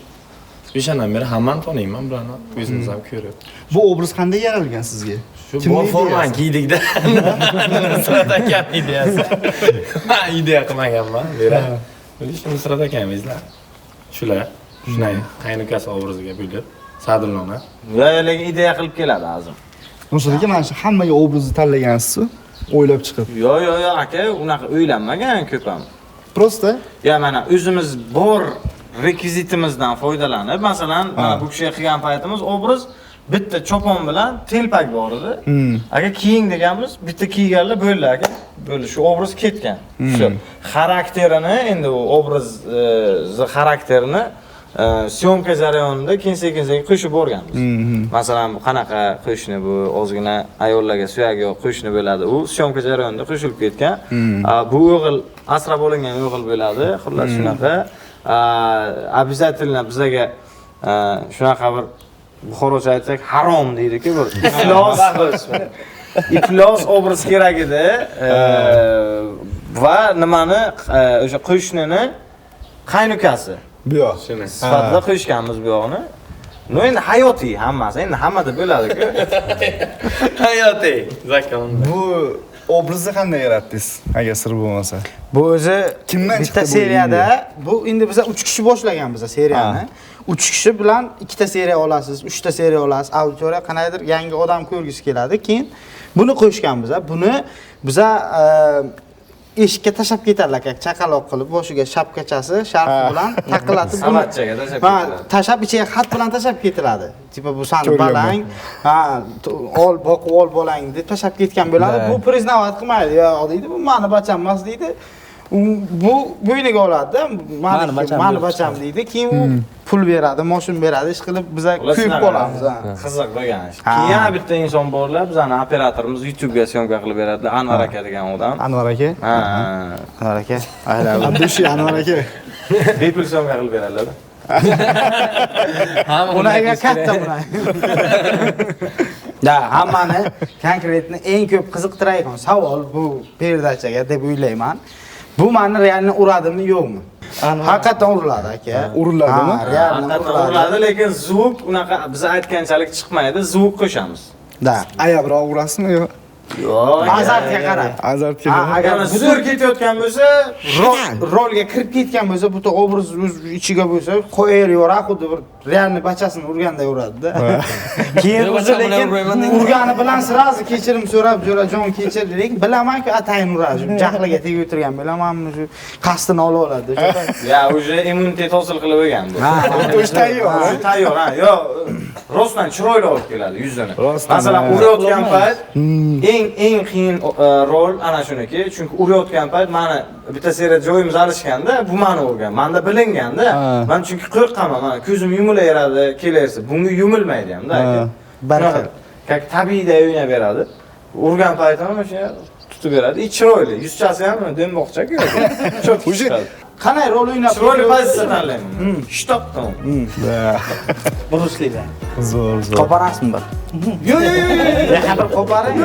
G: O'shandan beri hammani taniyman, bularni o'zingiz ham ko'rib.
B: Bu obraz qanday yaralgan sizga?
G: Shu bor forman kiydikda. Nusrat aka ideyasi. Men ideya qilmaganman, bera. Shu Nusrat akamizlar. Shular, shunday qaynukasi obraziga bo'lib, Sadulloni.
A: Ularga ideya qilib keladi Azim.
B: Nusrat aka, mana shu hammaga obrazni tanlagansiz-ku, o'ylab chiqib.
A: Yo'q, aka, unaqa o'ylanmagan ko'p ham.
B: Prosta
A: Ya mana o'zimiz bor rekvizitimizdan foydalanib, masalan, mana bu kishiga qilgan paytimiz obraz bitta chopon bilan telpak bor edi. Aka kiying deganmiz, bitta kiyganlar bo'ldi aka. Bo'ldi, shu obraz ketgan. Shu xarakterini, endi u obrazni xarakterini syomka jarayonida keyin sekin qo'shib borganmiz. Masalan, bu qanaqa qo'shni bu ozgina ayollarga suyagi yo'q qo'shni bo'ladi. U syomka jarayonida qo'shilib ketgan. Bu o'g'il asrab olingan o'g'il bo'ladi. Xullas shunaqa. Обязательно bizga shunaqa bir Buxorocha aytsak harom deydi-ku, bir iflos obraz kerak edi. Va nimani o'sha qo'shnini qaynukasi
B: Bu yoq.
A: sifatida qo'shganmiz bu yoqni. No endi hayotiy hammasi, endi hammada bo'ladi-ku.
G: Hayotiy. Zakon.
B: Bu obrazni qanday yaratdingiz? Agar sir bo'lmasa.
C: Bu o'zi
B: Kimdan
C: bitta
B: chiqdi bu
C: seriyada bu endi biz 3 kishi boshlagan biz seriyani. 3 kishi bilan ikkita seriya olasiz, 3 ta seriya olasiz. Auditoriya qanaydir yangi odam ko'rgisi keladi. Keyin buni qo'shgan biz. Buni biz eshikka tashab ketarlar, chaqaloq qilib, boshiga shapkachasi, sharf bilan taqillatib buni
A: Savatchaga tashab ketiladi.
C: tashab ichiga xat bilan tashab ketiladi. Tipa bu sani balang, ol boqib ol bolang deb tashab ketgan bo'ladi. Bu priznovat qilmaydi. Yo'q deydi, bu meni bacham emas deydi. Bu bo'yniga oladi-da, meni bacham deydi. Keyin u pul beradi, moshin beradi, ish qilib biz kuyib qolamiz.
A: Qiziq bo'lgan ish. Keyin yana bitta inson borlar, bizning operatorimiz YouTube'ga syomka qilib beradilar. Anvar aka degan odam.
C: Anvar aka.
A: Ha.
C: Anvar aka. Ayla.
B: Abdushi Anvar aka.
A: Bepul syomka qilib beradilar.
C: Ularga katta buni. Da, hammani konkretni eng ko'p qiziqtiradigan savol bu perdachaga deb o'ylayman. Bu meni realni uradimi, yo'qmi? Haqiqatan uriladi aka.
B: Uriladimi?
C: Realni
A: Haqiqatan uriladi, lekin zvuk unaqa biz aytganchalik chiqmaydi, zvuk qo'shamiz.
C: Da.
B: Ayabroq urasizmi yo?
A: Yo'q.
C: Azartga qarab.
B: Azartga.
C: Agar
A: zo'r ketayotgan bo'lsa,
C: rolga kirib ketgan bo'lsa, bu obraz ichiga bo'lsa, qo'yaverar, xuddi bir realni bachasini urganday uradi-da. Keyin o'zi lekin urgani bilan sirazi kechirim so'rab, "Jo'rajon kechir" dedik. Bilaman-ku, atayin uradi. Jahliga tegib o'tirgan bilamanmi, shu qasdini olib oladi.
A: ya уже immunitet hosil qilib olgan bu.
B: O'sh tayyor.
A: Tayyor, ha. Yo'q, rostdan chiroyli olib keladi yuzini. Masalan, urayotgan payt eng qiyin rol ana shuniki, chunki urayotgan payt meni bitta seriyada joyimiz alishganda, bu meni urgan. Menda bilinganda, men chunki qo'rqaman, mana ko'zim yumilaveradi, kelaversa. Bunga yumilmaydi ham-da aka.
C: Baraka.
A: Как tabiiyda o'ynayveradi. Urgan paytida mana shu tutib beradi. Chiroyli, yuzchasi ham do'mboqchak yo'q. Cho'p chiqadi.
C: Qanday rol o'ynab?
A: Chiroyli pozitsiya tanlayman. Shtopdan.
C: Burusliga.
B: Zo'r.
C: Qoparasizmi bir? Yo'q, yo'q, yo'q. Ya, bir qoparing.